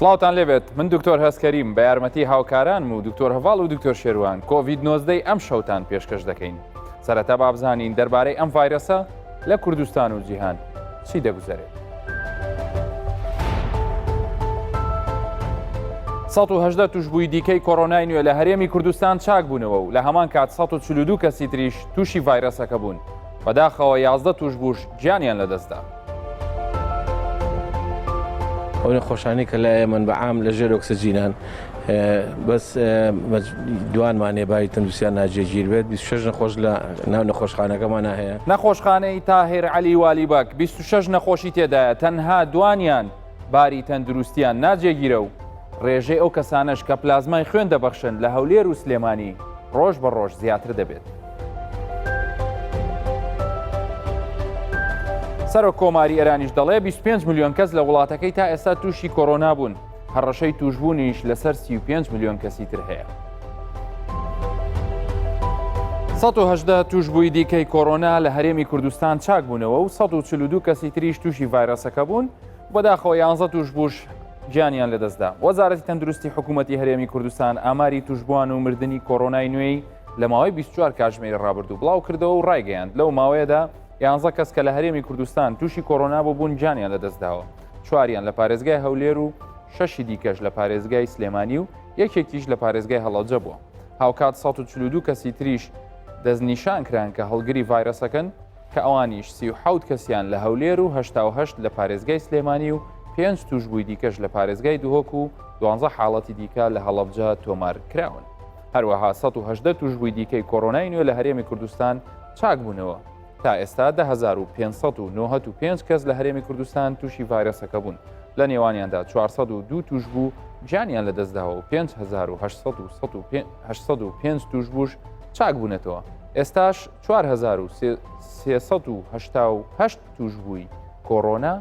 سڵاوتان لێبێت من دکتۆر هەسکەریم بە یارمەتی هاوکارانم و دکتۆر هەڤاڵ و دکتۆر شێروان کۆڤید-19 ئەم شەوتان پێشکەش دەکەین. سەرەتا بابزانین دەربارەی ئەم ڤایرەسە لە کوردستان و جیهان چی دەگوزارێت. 118 توشبووی دیکەی کۆڕۆنای نوێ لە هەرێمی کوردستان چاک بوونەوە و لە هەمان کات 142 کەسی تریش تووشی ڤایرەسەکە بوون. بەداخەوە 11 توشبووش گیانیان لەدەستدا. ئەو نەخۆشانی کە لای من بەعام لەژێر ئۆکسجینان بەس دوانمانێ بای تەندروستیان ناجێگیر بێت 26 نەخۆش لە ناو نەخۆشخانەکەمانە هەیە. نەخۆشخانەی تاهیر عەلی والیبەک 26 نەخۆشی تێدایە تەنها دوانیان باری تەندروستیان ناجێگیرە و ڕێژەی ئەو کەسانش کە پلازمای خوێن دەبەخشن لە هەولێر و سلێمانی ڕۆژ بە ڕۆژ زیاتر دەبێت. سەرۆک کۆماری ئێرانیش دەڵێ 25 میلیۆن کەس لە وڵاتەکەی تا ئێستا تووشی کۆڕۆنا بوون. هەڕەشەی توشبوونیش لەسەر 35 میلیۆن کەسی تر هەیە. 118 توشبووی دیکەی کۆڕۆنا لە هەرێمی کوردستان چاک بوونەوە و 142 کەسی تریش تووشی ڤایرەسەکە بوون. بەداخەوە 11 توشبووش گیانیان لەدەستدا. وەزارەتی تەندروستی حکوومەتی هەرێمی کوردستان ئاماری توشبووان و مردنی کۆڕۆنای نوێی لە ماوەی 24 کاتژمێری ڕابردوو بڵاو کردەوە و ڕایگەیاند. لەو ماوەیەدا 11 کەس کە لە هەرێمی کوردستان تووشی کۆڕۆنا بوون گیانیان لەدەستداوە. 4یان لە پارێزگای هەولێر و 6 دیکەش لە پارێزگای سلێمانی و یەکێکیش لە پارێزگای هەڵەبجە بووە. هاوکات 142 کەسی تریش دەستنیشان کران کە هەڵگری ڤایرەسەکەن کە ئەوانیش 37 کەسیان لە هەولێر و 88 لە پارێزگای سلێمانی و 5 توشبووی دیکەش لە پارێزگای دوهۆک و 12 حاڵەتی دیکە لە هەڵەبجە تۆمار کراون. هەروەها 118 توشبووی دیکەی کۆڕۆنای نوێ لە هەرێمی کوردستان چاک بوونەوە. تا ئێستا 10,595 کەس لە هەرێمی کوردستان تووشی ڤایرەسەکە بوون. لە نێوانیاندا 402 توشبوو گیانیان لەدەستداوە و 5,805 توشبووش چاک بوونێتەوە. ئێستاش 4,388 توشبووی کۆڕۆنا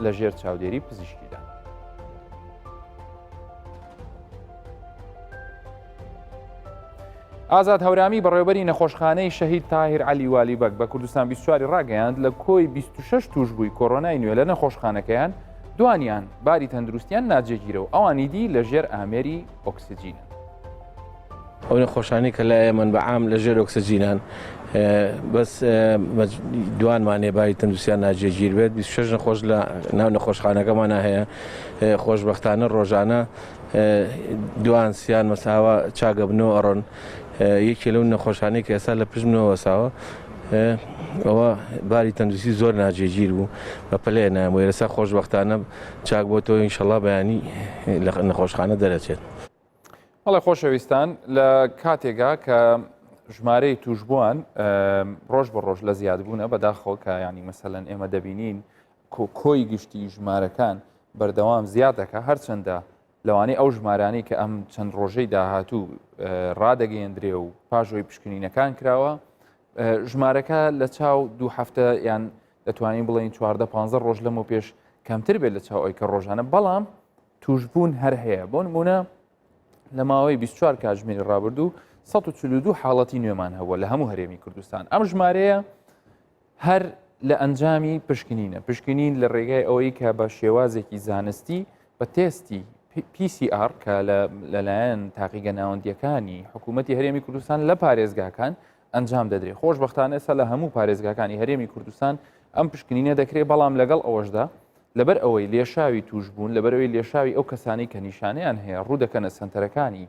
لە ژێر چاودێری پزیشکیدا. ئازاد هەورامی بەڕێوەبەری نەخۆشخانەی شەهید تاهیر عەلی والیبەک بە کوردستان 24 ڕاگەیاند لە کۆی 26 توشبووی کۆڕۆنای نوێ لە نەخۆشخانەکەیان دوانیان باری تەندروستیان ناجێگیرە و ئەوانی دی لە ژێر ئامێری ئۆکسجینە. ئەو نەخۆشانی کە لای من بەعام لەژێر ئۆکسجینان بەس دوانمانێ بای تەندروستیان ناجێگیر بێت 26 نەخۆش لە ناو نەخۆشخانەکەمانە هەیە. خۆشبەختانە ڕۆژانە دوانسیان مەساوە چاگەبنەوە ئەڕۆن. یەکێ لەو نەخۆشانەی کە ئێستا لە پشتمنەوە وەساوە ئەوە باری تەندروستی زۆر ناجێگیر بوو بە پلێ ناموێ لەسەر خۆشبەختانە چاک بۆ تۆ ئینشەڵڵا بەیانی لە نەخۆشخانە دەرەچێت. بەڵێ خۆشەویستان لە کاتێکا کە ژمارەی توشبووان ڕۆژ بە ڕۆژ لە زیادبوونە بەداخەوە کە ینی مەسەلەن ئێمە دەبینین کۆی گشتی ژمارەکان بەردەوام زیاد دەکە هەرچەندە لەوانەیە ئەو ژمارانی کە ئەم چەند ڕۆژەی داهاتوو ڕادەگەیەندرێ و پاژۆی پشکنینەکان کراوە ژمارەکە لە چاو دوو هەفتە یان دەتوانین بڵێن 14-15 ڕۆژ لەمە پێش کەمتر بێت لە چاو ئەوی کە ڕۆژانە بەڵام توشبوون هەر هەیە. بۆ نمونە لە ماوەی 24 کاتژمێری ڕابردوو 142 حاڵەتی نوێمان هەبووە لە هەموو هەرێمی کوردستان. ئەم ژمارەیە هەر لە ئەنجامی پشکنینە پشکنین لە ڕێگای ئەوەی کە بە شێوازێکی زانستی بە تێستی PCR کە لەلایەن تاقیگە ناوەندیەکانی حکوومەتی هەرێمی کوردستان لە پارێزگاکان ئەنجام دەدرێت. خۆشبەختانە ئێستا لە هەموو پارێزگاکانی هەرێمی کوردستان ئەم پشکنینە دەکرێت بەڵام لەگەڵ ئەوەشدا لەبەر ئەوەی لێشاوی توشبوون لەبەرەوەی لێشاوی ئەو کەسانی کە نیشانەیان هەیە ڕوو دەکەنە سنتەرەکانی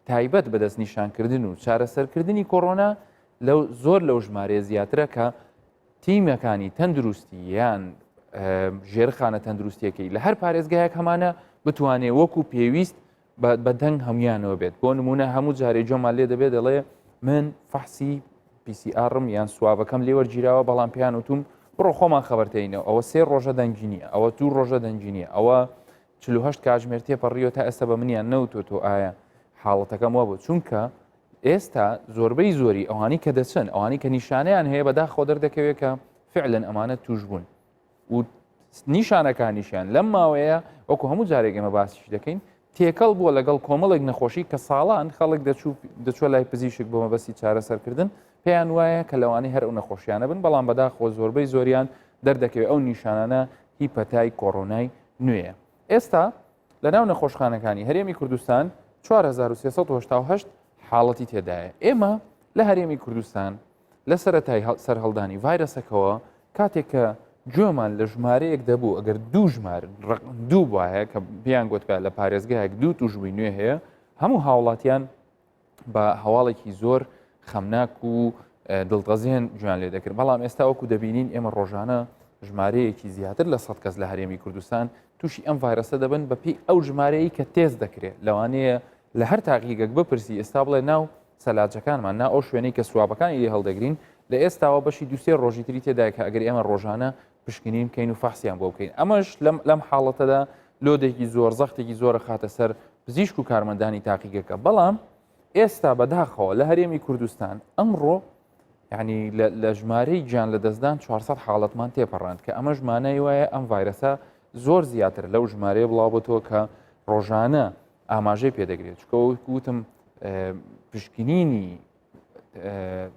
تایبەت بەدەست نیشانکردن و چارەسەرکردنی کۆڕۆنا زۆر لەو ژمارەیە زیاترە کە تیمەکانی تەندروستی یان ژێرخانە تەندروستیەکەی لە هەر پارێزگایەک هەمانە بتوانێت وەکو پێویست بە دەنگ هەمویانەوە بێت. بۆ نمونە هەموو جارێ جۆمان لێ دەبێت دەڵێ من فەحسی PCRم یان سوابەکەم لێوەرگیراوە بەڵام پێیان وتوم بڕۆ خۆمان خەبەرتەینەوە ئەوە 3 ڕۆژە دەنگی نییە ئەوە 2 ڕۆژە دەنگی نییە ئەوە 48 کاتژمێر تێپەڕیەوە تا ئێستا بە منیان نەوتۆ تۆ ئایا حاڵەتەکەم وە بوو چونکە ئێستا زۆربەی زۆری ئەوانی کە دەچن ئەوانی کە نیشانەیان هەیە بەداخۆ دەردەکەوێت کە فعلەن ئەمانە توشبوون و نیشانەکانیشیان لەم ماوەیە وەکو هەموو جارێک ئێمە باسیش دەکەین تێکەڵ بووە لەگەڵ کۆمەڵێک نەخۆشی کە ساڵان خەڵک دەچوە لای پزیشک بۆ مەبەستی چارەسەرکردن پێیان وایە کە لەوانەی هەر ئەو نەخۆشیانە بن بەڵام بەداخۆ زۆربەی زۆریان دەردەکەوێت ئەو نیشانانە هیپەتای کۆڕۆنای نوێیە. ئێستا لە ناو نەخۆشخانەکانی هەرێمی کوردستان 4388 حاڵەتی تێدایە. ئێمە لە هەرێمی کوردستان لە سەرەتای سەرهەڵدانی ڤایرەسەکەەوە کاتێک کە گوێمان لە ژمارەیەک دەبوو ئەگەر دوو ژمار دوو وایە کە بیان گوتکە لە پارێزگایەک دوو توژبووی نوێ هەیە هەموو هاوڵاتیان بە هەواڵێکی زۆر خەمناک و دڵتەزیێن گویان لێ دەکرد. بەڵام ئێستا وەکو دەبینین ئێمە ڕۆژانە ژمارەیەکی زیاتر لە 100 کەس لە هەرێمی کوردستان تووشی ئەم ڤایرەسە دەبن بەپی ئەو ژمارەیە کە تێز دەکرێت. لەوانەیە لە هەر تاقیگەک بپرسی ئێستا بڵێ ناو سەلاجەکانمان نا ئەو شوێنەی کە سوابەکانی لێ هەڵدەگرین لە ئێستاوە بەشی دوسێ ڕۆژی تری تێدای کە ئەگەر ئێمە ڕۆژانە پشکنین بکەین و فەحسیان بۆ بکەین. ئەمەش لەم حاڵەتەدا لۆدێکی زۆر زەختێکی زۆرە خاتە سەر پزیشک و کارمەندانی تاقیگەکە. بەڵام ئێستا بەداخەوە لە هەرێمی کوردستان ئەمڕۆ یعنی لە ژمارەی گیان لە دەستدان 400 حاڵەتمان تێپەڕاند کە ئەمە ژمانەی وایە ئەم ڤایرەسە زۆر زیاتر لەو ژمارەیە بڵاو بۆتەوە کە ڕۆژانە ئاماژەی پێدەگرێت. چکە وتم پشکنینی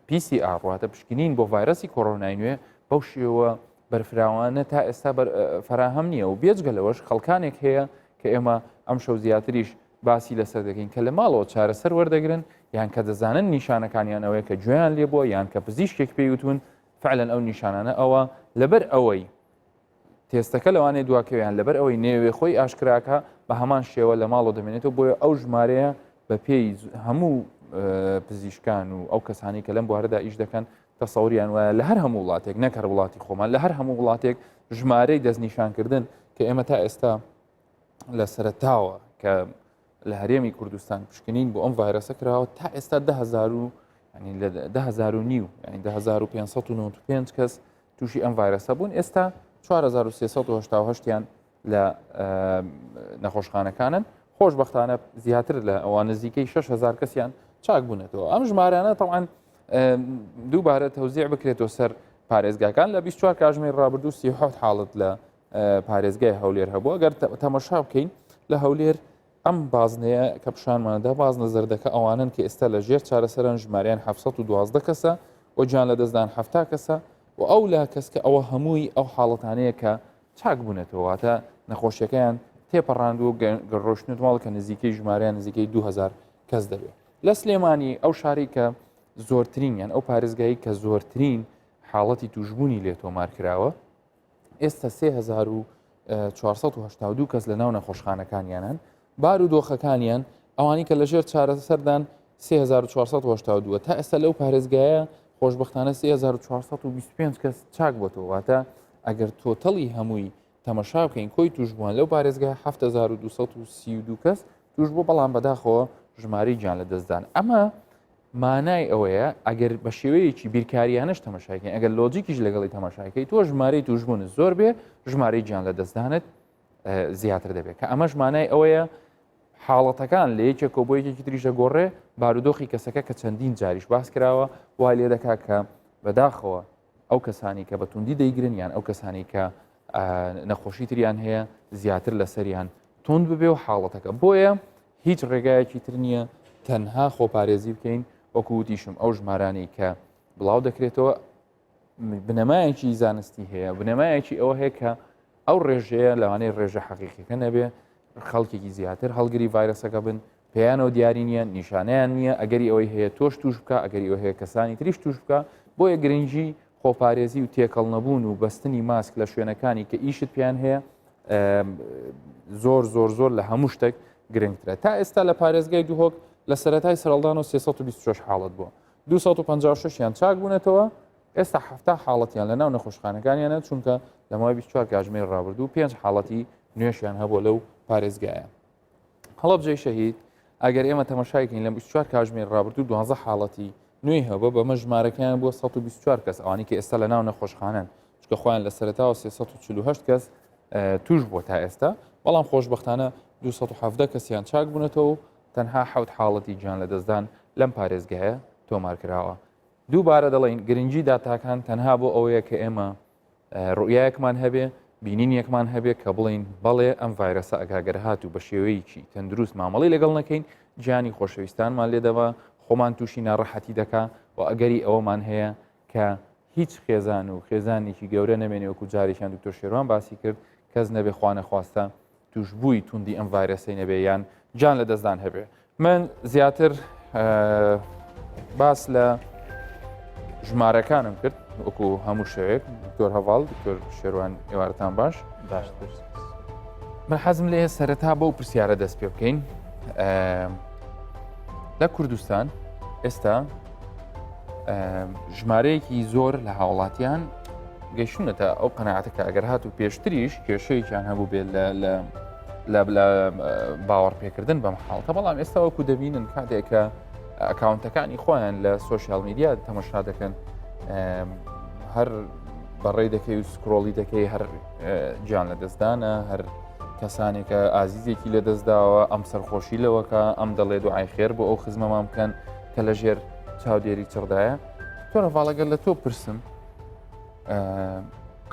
PCR واتە پشکنین بۆ ڤایرەسی کۆڕۆنای نوێ بەو شێوە بەرفراوانە تا ئێستا فراهەم نییە و بێجگە لەوەش خەڵکانێک هەیە کە ئێمە ئەم شەو زیاتریش باسی لەسەر دەکەین کە لە ماڵەوە چارەسەر وەردەگرن یان کە دەزانن نیشانەکانیان ئەوەیە کە گوێیان لێ بووە یان کە پزیشکێک پێیوتون فعلەن ئەو نیشانانە ئەوە لەبەر ئەوەی تێستەکە لەوانەیە دواکەویان لەبەر ئەوەی نێوێ خۆی ئاشکراکە بە هەمان شێوە لە ماڵەوە دەمێنێتەوە بۆیە ئەو ژمارەیە بە پێی هەموو پزیشکان و ئەو کەسانی کە لەم بوارەدا ئیش دەکەن تەسەوریان وایە لە هەر هەموو وڵاتێک نەکەر وڵاتی خۆمان لە هەر هەموو وڵاتێک ژمارەی دەستنیشانکردن کە ئێمە تا ئێستا لە سەرەتاوە کە لە هەرێمی کوردستان پشکنین بۆ ئەم ڤایرەسە کراوە تا ئێستا 10,595 کەس تووشی ئەم ڤایرەسە بوون. ئێستا 4388یان لە نەخۆشخانەکانن خۆشبەختانە زیاتر لە ئەوان نزیکەی 6,000 کەسیان چاک بوونێتەوە. ئەم ژمارانە تەوان دووبارە تەوزیع بکرێتەوە سەر پارێزگاکان لە 24 کاتژمێر ڕابردوو 37 حاڵەت لە پارێزگای هەولێر هەبووە. ئەگەر تەمەشا بکەین لە هەولێر ئەم بازنەیە کە پیشانمانەدا بازنە زەردەکە ئەوانن کە ئێستا لە ژێر چارەسەرن ژماریان 712 کەسە و گیان لە دەستدان 7 کەسە و ئەو لا کەس کە ئەوە هەمووی ئەو حاڵەتانەیە کە چاک بوونێتەوە واتە نەخۆشیەکەیان تێپەڕاند و گەڕۆشتنت ماڵ کە نزیکەی ژمارەیان نزیکەی 2000 کەس دەبێت. لە سلێمانی ئەو شاری کە زۆرترینیان ئەو پارێزگایی کە زۆرترین حاڵەتی توشبوونی لێ تۆمار کراوە ئێستا 3482 کەس لە ناو نەخۆشخانەکانیانن. بار و دۆخەکانیان ئەوانی کە لەژێر چارەسەردان 3482 تا ئێستا لەو پارێزگایە خۆشببختانە 3425 کەس چاک بۆتەوە واتە ئەگەر تۆتەڵی هەمووی تەمەشا بکەین کۆی توشبووان لەو پارێزگای 7232 کەس توش بۆ بەڵام بەداخەوە ژماری گیان لە دەستدان. ئەمە مانای ئەوەیە ئەگەر بە شێوەیەکی بیرکاریانش تەمەشاکەین ئەگەر لۆجیکیش لەگەڵی تەماشاکەی تۆ ژمارەی توشبوون زۆر بێ ژمارەی گیان لە دەستدانت زیاتر دەبێت کە ئەمەش مانای ئەوەیە حاڵەتەکان لە یەکێکەوە بۆ یەکێکی تریژە گۆڕێ بارودۆخی کەسەکە کە چەندین جاریش باس کراوە وای لێ دەکا کە بەداخەوە ئەو کەسانی کە بەتوندی دەیگرن یان ئەو کەسانی کە نەخۆشی تریان هەیە زیاتر لەسەریان تند ببێ و حاڵەتەکە بۆیە هیچ ڕێگایەکی تر نییە تەنها خۆپارێزی بکەین وەکوتیشم ئەو ژمارانی کە بڵاو دەکرێتەوە بنەمایەکی زانستی هەیە بنەمایەکی ئەوە هەیە کە ئەو ڕێژەیە لەوانەیە ڕێژە حەقیقیەکە نەبێ خەڵکێکی زیاتر هەڵگری ڤایرەسەکە بن پێیانەوە دیاری نییە نیشانیان نییە ئەگەری ئەوەی هەیە تۆش توش بکە ئەگەری ئەوە هەیە کەسانی تریش توش بکە بۆیە گرنگی خۆپارێزی و تێکەڵ نەبوون و بەستنی ماسک لە شوێنەکانی کە ئیشت پێیان هەیە زۆر لە هەموو شتێک گرنگترە. تا ئێستا لە پارێزگای دووهۆک لە سەرەتای سەرەڵدان و 326 حاڵەت بووە 256یان چاک بوونێتەوە. ئێستا 7 حاڵەتیان لە ناو نەخۆشخانەکانیانە چونکە لە ماوەی 24 کاتژمێر ڕابردوو 5 حاڵەتی نوێشیان هەبوو لەو پارێزگایە. هەڵەبجەی شەهید ئەگەر ئێمە تەماشایکەین لە 24 کاتژمێر ڕابردوو 12 حاڵەتی نوێی هەبوو بەمە ژمارەکەیان بووە 124 کەس ئەوانی کە ئێستا لە ناو نەخۆشخانەن چکە خۆیان لە سەرەتاوە 348 کەس توش بووە تا ئێستا بەڵام خۆشبەختانە 270 کەسیان چاک بوونێتەوە تەنها 7 حاڵەتی گیان لە دەستدان لەم پارێزگایە تۆمار کراوە. دووبارە دەڵێن گرنگی داتاکان تەنها بۆ ئەوەیە کە ئێمە ڕوئایەکمان هەبێ بینینیەکمان هەبێت کە بڵین بەڵێ ئەم ڤایرەسە ئەگاگەر هات و بە شێوەیەکی تەندروست مامەڵی لەگەڵ نەکەین گیانی خۆشەویستانمان لێدەوە خۆمان تووشی ناڕەحەتی دەکا و ئەگەری ئەوەمان هەیە کە هیچ خێزان و خێزانێکی گەورە نەمێنێ وەکو جارێکیان دکتۆر شێروان باسی کرد کەس نەبێ خوا نەخواستە توشببووی توندی ئەم ڤایرەسەی نەبێ یان جان لە دەستدان هەبێ. من زیاتر باس لە ژمارەکانم کرد وەکو هەموو شەوێک دکتۆر هەواڵ دکتۆر شێروان ئێوارتان باش من حەزم لێ سەرەتا بەو پرسیارە دەست پێ بکەین لە کوردستان ئێستا ژمارەیەکی زۆر لە هاوڵاتیان گەیشتونەتە ئەو قەناعەتەکە ئەگەر هات و پێشتریش کێشەیەکیان هەبوو بێت لە باوەڕ پێکردن بەم حاڵتە بەڵام ئێستا وەکو دەبینن کاتێکە ئەکاونتەکانی خۆیان لە سۆشیال میدیا تەماشا دەکەن هەر بەڕێ دەکەی و سکرۆڵی دەکەی هەر گیان لە دەستدانە هەر کەسانێکە ئازیزێکی لە دەستداوە ئەم سەرخۆشی لەوەکە ئەم دەڵێ دوعای خێر بۆ ئەو خزمەمان بکەن کە لە ژێر چاودێری چڕدایە تۆرە ڤاڵەگەر لە تۆ پرسم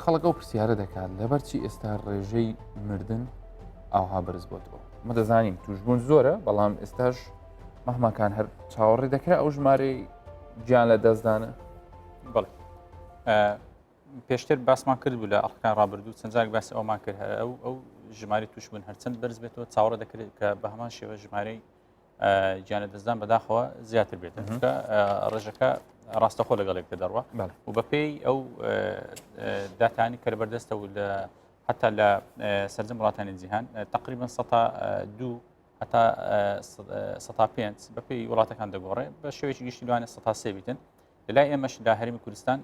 خەڵک ئەو پرسیارە دەکات لەبەرچی ئێستا ڕێژەی مردن ئاها بەرز بۆتەوە مە دەزانین توشبوون زۆرە بەڵام ئێستاش مەحماکان هەر چاوەڕێ دەکرا ئەو ژمارەی گیان لە دەستدانە بڵێ پێشتر باسمان کرد بوو لە ئەڵلقەکان ڕابردوو چەندجارێک باسی ئەومان کرد ئەو ژماری توشبوون هەرچەند بەرز بێتەوە چاوەڕێ دەکرێت کە بە هەمان شێوە ژمارەی گیانە دەستدان بەداخەوە زیاتر بێت کە ڕێژەکە ڕاستەخۆ لەگەڵێک دەڕوە و بەپێی ئەو داتانی کە بەردەستە و لە حتا لە سەرجەم وڵاتانی جیهان تقریبا 2 هەتا 5 بەپێی وڵاتەکان دەگۆڕێ بە شێوەیەکی گشتی لەوانێت 3 بیتن لای ئێمەش لە هەرمی کوردستان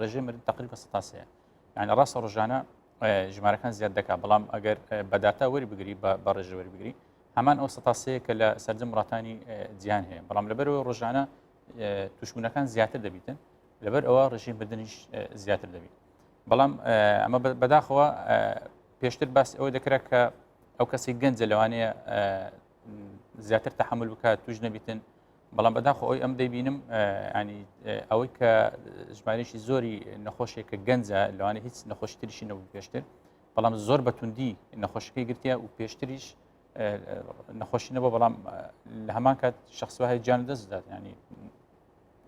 ڕێژەی مردن تقریبا 3 یعنی ڕاستە ڕۆژانە ژمارەکان زیاد دەکات بەڵام ئەگەر بەداتا وەری بگری بە ڕێژە وەری بگری هەمان ئەو 3 کە لە سەرجەم وڵاتانی جیهان هەیە بەڵام لەبەرەوە ڕۆژانە توشبوونەکان زیاتر دەبیتن لەبەر ئەوە ڕێژەی مردنیش زیاتر دەبیت بەڵام ئەمە بەداخەوە پێشتر باس ئەوە دەکرێت کە ئەو کەسی گەنجە لەوانەیە زیاتر تەحمل بکات توش نەبیتن بەڵام بەداخەوە ئەوی ئەم دەبینم ینی ئەوەی کە ژمارەیەکی زۆری نەخۆشیێکە گەنجە لەوانە هیچ نەخۆشتریشی نەبوو پێشتر بەڵام زۆر بەتوندی نەخۆشەکەی گرتیا و پێشتریش نەخۆشی نەبوو بەڵام لە هەمان کات شخصوای گیان دەستدات ینی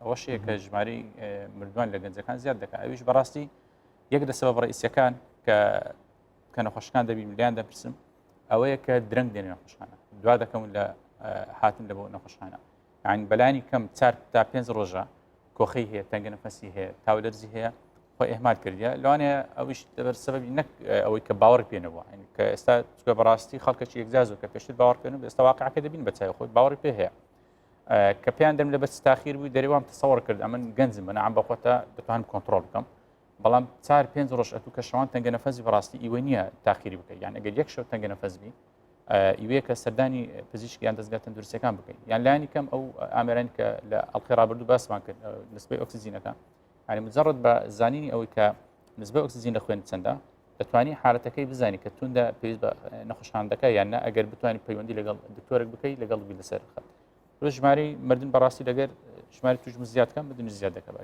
ئەوە شەیە کە ژمارەی مردووان لە گەنجەکان زیاد دەکات ئەویش بەڕاستی یەک لە سەبەب ڕئیسیەکان کە نەخۆشەکان دەبین لیان دەپرسم ئەوەیە کە درەنگ دێنێ نەخۆشخانە دوا دەکەم لە هاتن لە بۆ نەخۆشخانە یعنی بەلانی کەم 4 تا 5 ڕۆژە کۆخەی هەیە تەنگە نەفەسی هەیە تاولەرزی هەیە خۆ ئێهمال کردیا لەوانەیە ئەویش دەبەر سەبەبی نەک ئەوەی کە باوەڕ پێنەبووە کە ئێستا چکە بەڕاستی خەڵکەکی یەکجازوە کە پێشتر باوەڕ پێنە ئێستا واقعەکە دەبین بە چای خۆی باوەڕی پێ هەیە کە پێیان دەم لە بەس تاخیر بووی دەریوام تەسەوەڕ کرد ئەمن گەنجم منە بەخۆتە دەتوانم کۆنتڕۆڵ بکەم بەڵام 4-5 ڕۆژ ئەتوو کە شەوان تەنگە نەفەسی بەڕاستی ئیوە نییە تاخیری بکەیت یان ئەگەر یەک شەو تەنگە نەفەسبی ئیوەیە کە سەردانی پزیشکیان دەستگا تەندروستیەکان بکەین یان لایانی کەم ئەو ئامێرانی کە لە ئەڵقەی ڕابردوو باسمان کرد نسبەی ئۆکسیجینەکە ینی مجرد بە زانینی ئەوەی کە نسبەی ئۆکسیجین لە خوێن چەندە دەتوانی حالەتەکەی بزانی کە توندە پێویست بە نەخۆشخانەکە یان نە ئەگەر بتوانانی پەیوەندی لەگەڵ دکتۆرێک بکەیت لەگەڵ بی لەسەر خەت ژمارەی مردن بەڕاستی لەگەر ژماری توش زیادکەم بدون زیاد دەکات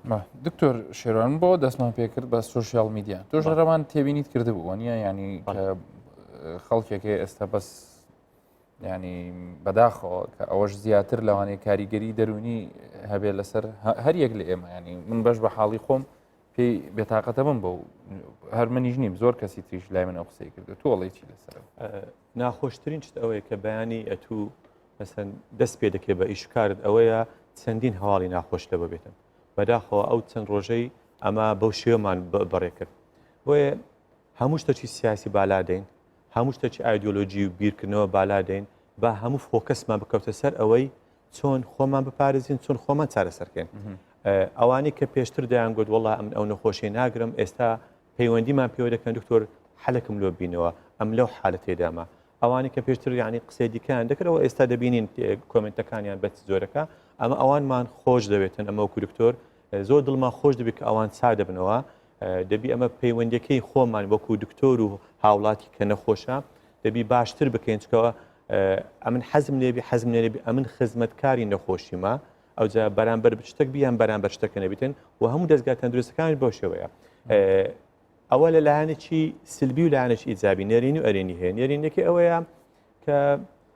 دکتۆر شێروان بۆ دەستمان پێکرد بە سوۆشیال میدیا تۆش ڕەوان تێبینیت کرده بوو نییە ینی خەڵکێکی ئێستا بەس ینی بەداخەوە کە ئەوەش زیاتر لەوانەیە کاریگەری دەرونی هەبێت لەسەر هەر یەک لە ئێمە ینی من بەش بە حاڵی خۆم پێی بێتاقەتە بم بە و هەر منیش نیم زۆر کەسی تریش لای من ئەو قسەی کردو تۆڵی چی لەسەر ناخۆشترین شت ئەوەیە کە بەیانی ئەتوو مەسەن دەست پێ دەکێ بە ئیشکارت ئەوەیە چەندین هەواڵی ناخۆش لە ببێتن بەداخەوە ئەو چەند ڕۆژەی ئەمە بەو شێوەمان بەڕێ کرد بۆیە هەموو شتێکی سیاسی بالادەین هەموو شتێکی ئایدۆلۆژی و بیرکردنەوە بالادەین با هەموو فۆکەسمان بکەوتە سەر ئەوەی چۆن خۆمان بپارێزین چۆن خۆمان چارەسەرکەین ئەوانەی کە پێشتر دەیان گوت وەڵڵا ئەم ئەو نەخۆشیی ناگرم ئێستا پەیوەندیمان پێوە دەکەن دکتۆر حەلەکم لۆ بینەوە ئەم لەو حالەتێدامە ئەوانی کە پێشتر یعنی قسەی دیکەیان دەکرەوە ئێستا دەبینین کۆمنتەکانیان بەت زۆرەکە ئەمە ئەوانمان خۆش دەوێتن ئەمە وەکو دکتۆر زۆر دڵمان خۆش دەبێت کە ئەوان چا دەبنەوە دەبی ئەمە پەیوەندیەکەی خۆمان وەکو دکتۆر و هاوڵاتی کە نەخۆشە دەبی باشتر بکەین چکەوە ئەمن حەزم لێبی حەزم لێبی ئەمن خزمەتکاری نەخۆشیمە ئەوجا بەرامبەر شتێک بیان بەرامبەر شتەکە نەبیتن و هەموو دەستگا تەندروستەکانی بۆ شێوەیە ئەوە لە لایەنێکی سلبی و لایەنێکی ئیجابی نێرینی و ئەرێنی هەیە نێرینێکی ئەوەیە کە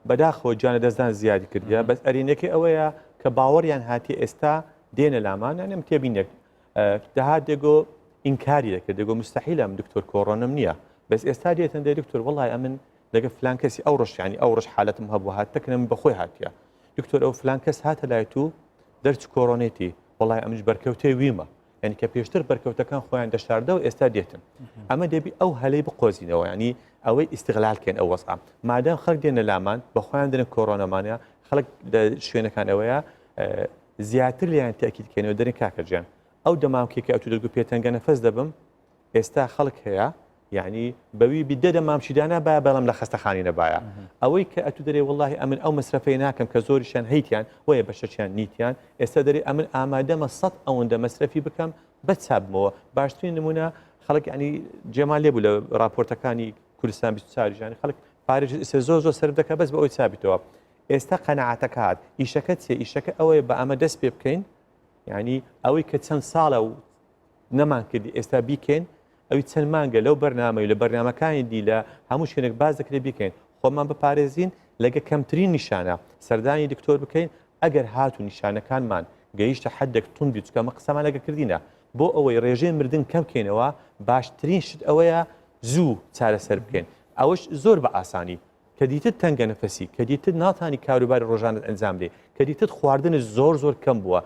بەداخەوە گیانە دەستدان زیادی کردیا بەس ئەرێنێکی ئەوەیە کە باوەڕیان هاتی ئێستا دێنە لامان ئەم تێبینێک داهات دێگۆ ئینکاری دەکرد دێگۆ مستحیلم دکتۆر کۆڕۆنم نییە بەس ئێستا دێتن دەی دکتۆر وڵای ئەمن لەگە فلان کەسی ئەو ڕۆژ ینی ئەو ڕۆژ حالەتم هەبوو هاتەکە من بەخۆی هاتیە دکتۆر ئەو فلان کەس هاتە لای تو دەرچ کۆڕۆنێتی وڵای ئەمش بەرکەوتەی ویمە ینی کە پێشتر بەرکەوتەکان خۆیان دەشاردە و ئێستا دێتن ئەمە دەبی ئەو هەلەی بقۆزینەوە ینی ئەوەی ئیستیغلالکەن ئەو وەسع مادام خەڵک دێنە لامان بەخۆیان دێنە کۆڕۆنەمانە خەڵک لە شوێنەکان ئەوەیە زیاتر لیان تاکیدکەنەوە دەرێن کاکەجیان ئەو دەمامکێکە ئەو دەرگو پێتەنگە نەفەس دەبم ئێستا خەڵک هەیە یعنی بەوی بدە دەمامشیدانە با بەڵام لە خەستەخانی نەبایە ئەوەی کە ئەتو دەرێ والله ئەمن ئەو مەسرفەی ناکەم کە زۆریشان هەیتیان وەیە بەشەچیان نیتیان ئێستا دەرێ ئەمن ئامادەمە 100 ئەوەندە مەسرفی بکەم بەچابمەوە باشترین نمونە خەڵک ینی جێمان لێبوو لە راپۆرتەکانی کوردستان 24 ژانی خەڵک پارێژ زۆر سەر دەکە بەس بە ئەوی چابیتەوە ئێستا قەنەعاتەکە هات ئیشەکە چێ ئیشەکە ئەوەیە بە ئەمە دەست پێ بکەین ینی ئەوەی کە چەند ساڵە و نەمان کردی ئێستا بیکەین ئەوی چەند مانگە لەو بەرنامەی لە بەرنمەکانی دی لە هەموو شوێنێک باز دەکرێت بیکەین خۆمان بپارێزین لەگە کەمترین نیشانە سەردانی دکتۆر بکەین ئەگەر هات و نیشانەکانمان گەیشتە حدێک توندی چکەمە قسەمان لەگە کردینە بۆ ئەوەی ڕێژەی مردن کەم بکەینەوە باشترین شت ئەوەیە زوو چارەسەر بکەین ئەوەش زۆر بە ئاسانی کە دیتت تەنگە نەفەسی کە دیتت ناتانی کاروباری ڕۆژانت ئەنجام دێ کە دیتت خواردنت زۆر کەم بووە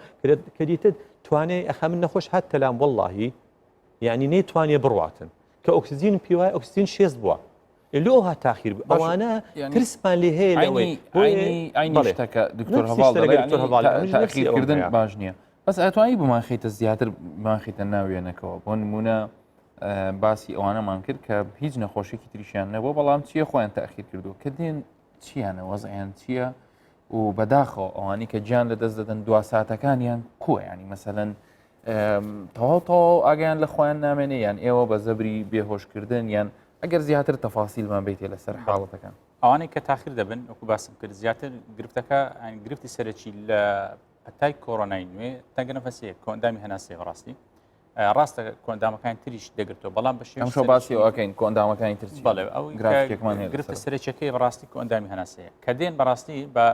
کە دیتت توانێت ئەخە من نەخۆش هات تەلام واللهی یعنی نەیتوانێ بڕواتن کە ئۆکسسیژن پیوای ئۆکسسیژن شێست بووە لۆ ها تاخیر ئەوانە ترسمان لێ هەیە لەوەی ئاینی شتەکە دکتۆر هەواڵکردن باش نییە بەس ئەتوانی بمان خیتە زیاتر بمان خیتە ناوێنەکەەوە بۆ نمونە باسی ئەوانەمان کرد کە هیچ نەخۆشیێکی تریشیان نەبوو بەڵام چیە خۆیان تاخیر کردو کە دێن چیانە وەزعیان چییە و بەداخەوە ئەوانی کە گیان لە دەست دەدەن دو ساتەکانیان کووە ینی مەسەلەن تەواو ئاگیان لە خۆیان نامێنێ یان ئێوە بە زەبری بێهۆشکردن یان ئەگەر زیاتر تەفاسیلمان بیتێ لەسەر حاڵەتەکان ئەوانەی کە تاخیر دەبن وەکو باسم کرد زیاتر گرفتەکە گرفتی سەرەکی لە پەتای کۆڕۆنای نوێ تەنگە نەفەسەیە کۆندامی هەناسەی ڕاستی ڕاستە کۆندامەکان تریش دەگرێتەوە بەڵام بە شێوەیەک باسی ئەوەکەین کۆندامەکانی تر بەڵێ ئەو گرفتە سەرەکیەکەی بەڕاستی کۆندامی هەناسەیە کە دێن بەڕاستی بە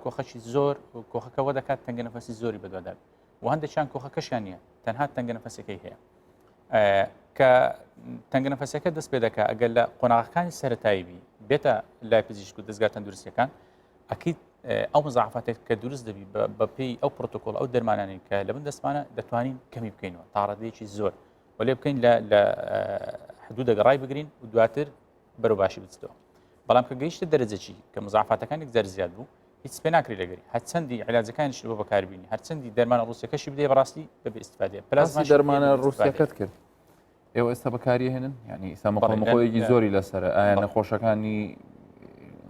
کۆخەکی زۆر و کۆخەکەەوە دەکات تەنگە نەفەسی زۆری بەدوادات و هەندێکیان کۆخەکەشیان نییە تەنها تەنگە نەفەسەکەی هەیە کە تەنگە نەفەسەکە دەست پێ دەکات ئەگەر لە قۆناغەکانی سەرەتاییبی بێتە لای پزیشک و دەستگا تەندروستیەکان ئەکید ئەو مزاعفاتێک کە دروست دەبی بە پێی ئەو پرۆتۆکۆڵ ئەو دەرمانانی کە لە بن دەستمانە دەتوانین کەمی بکەینەوە تا ڕادەیەکی زۆر و لێ بکەین لە حدود دەگەڕای بگرین و دواتر بەرەو باشی بچێتەوە بەڵام کە گەیشتە دەرەجەکی کە مزاعفاتەکانێک زەر زیاد بوو هیچ پێ ناکری لەگەری هەرچەندی علاجەکانیش بۆ بەکاربیینی هەرچەندی دەرمانە ڕوسیەکەشی بدێ بەڕاستی بەبێ ئیستیفادە پلازما دەرمانە ڕوسیەکەت کرد ئێوە ئێستا بەکاری هێنن ینی ئێستا مەقۆیەکی زۆری لەسەر ئایا نەخۆشەکانی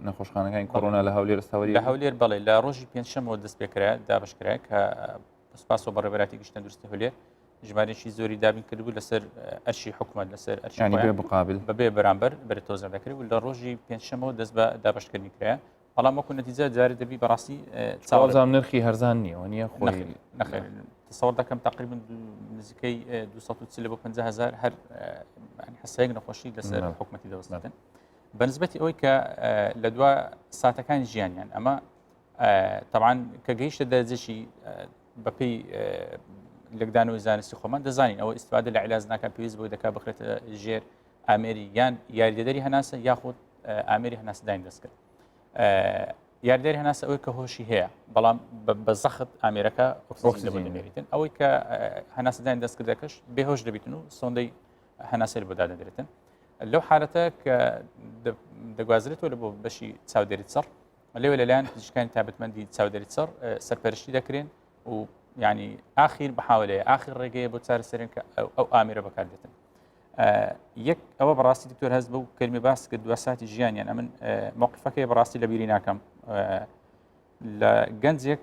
نەخۆشخانەکانی کۆڕۆنا لە هەولێر ئێستاوەری لە هەولێر بەڵێ لە ڕۆژی پێنجشەمەوە دەست پێکرا دابشکرا کە سپاس و بەڕێوەبەراتی گشتە دروستی هەولێر ژمارەیەکی زۆری دابین کردبوو لەسەر ئەرشی حکوومەت لەسەر ئەرشی بێ مقابل بەبێ بەرامبەر بەرەتۆزە دەکرێت و لە ڕۆژی پێنجشەمەوە دەست بە دابشکردنی کرا بەڵام وەکو نەتیجە جارێ دەبی بەڕاستی چاوەزام نرخی هەرزان نییە نییە خۆی نەخێر تصور دەکەم تقریبا نزیکەی 230 بۆ 50000 هەر حسەیەک نەخۆشی لەسەر حکوومەتی دەوەستن بەنسبەتی ئەوەی کە لە دوا ساتەکانی ژیانیان ئەمە طبعاً کە گەیشتە دەرەجەی بەپێی لەگدانەوەی زانستی خۆمان دەزانین ئەوە ئیستفادە لە عیلاج ناکات پێویست بۆی دەکات بخرێتە ژێر ئامێری یان یاریدەدەری هەناسە یاخود ئامێری هەناسەدانی دەستکرد یاریدەری هەناسە ئەوەی کە هۆشی هەیە بەڵام بە زەخت ئامێرەکە ئۆکسیجن دەمێریتن ئەوەی کە هەناسەدانی دەستکردەکەش بێهۆش دەبیتن و سۆندەی هەناسەر بۆ دادەدرێتن لەو حالەتە کە دەگوازرێتەوە لە بۆ بەشی چاودێری سەر لێوە لەلایەن پزیشکانی تایبەتمەندی چاودێری سەر سەرپەرشتی دەکرێن و ینی ئاخیر بەحاولەیە ئاخر ڕێگەیە بۆ چارەسەرێن کە ئەو ئامێرە بەکاردێتن یەک ئەوە بەڕاستی دکتۆر هەست بە و کەلمێ باس کرد دو ساتی ژیانیان ئەمن موقفەکەی بەڕاستی لە بیری ناکەم لە گەنجێک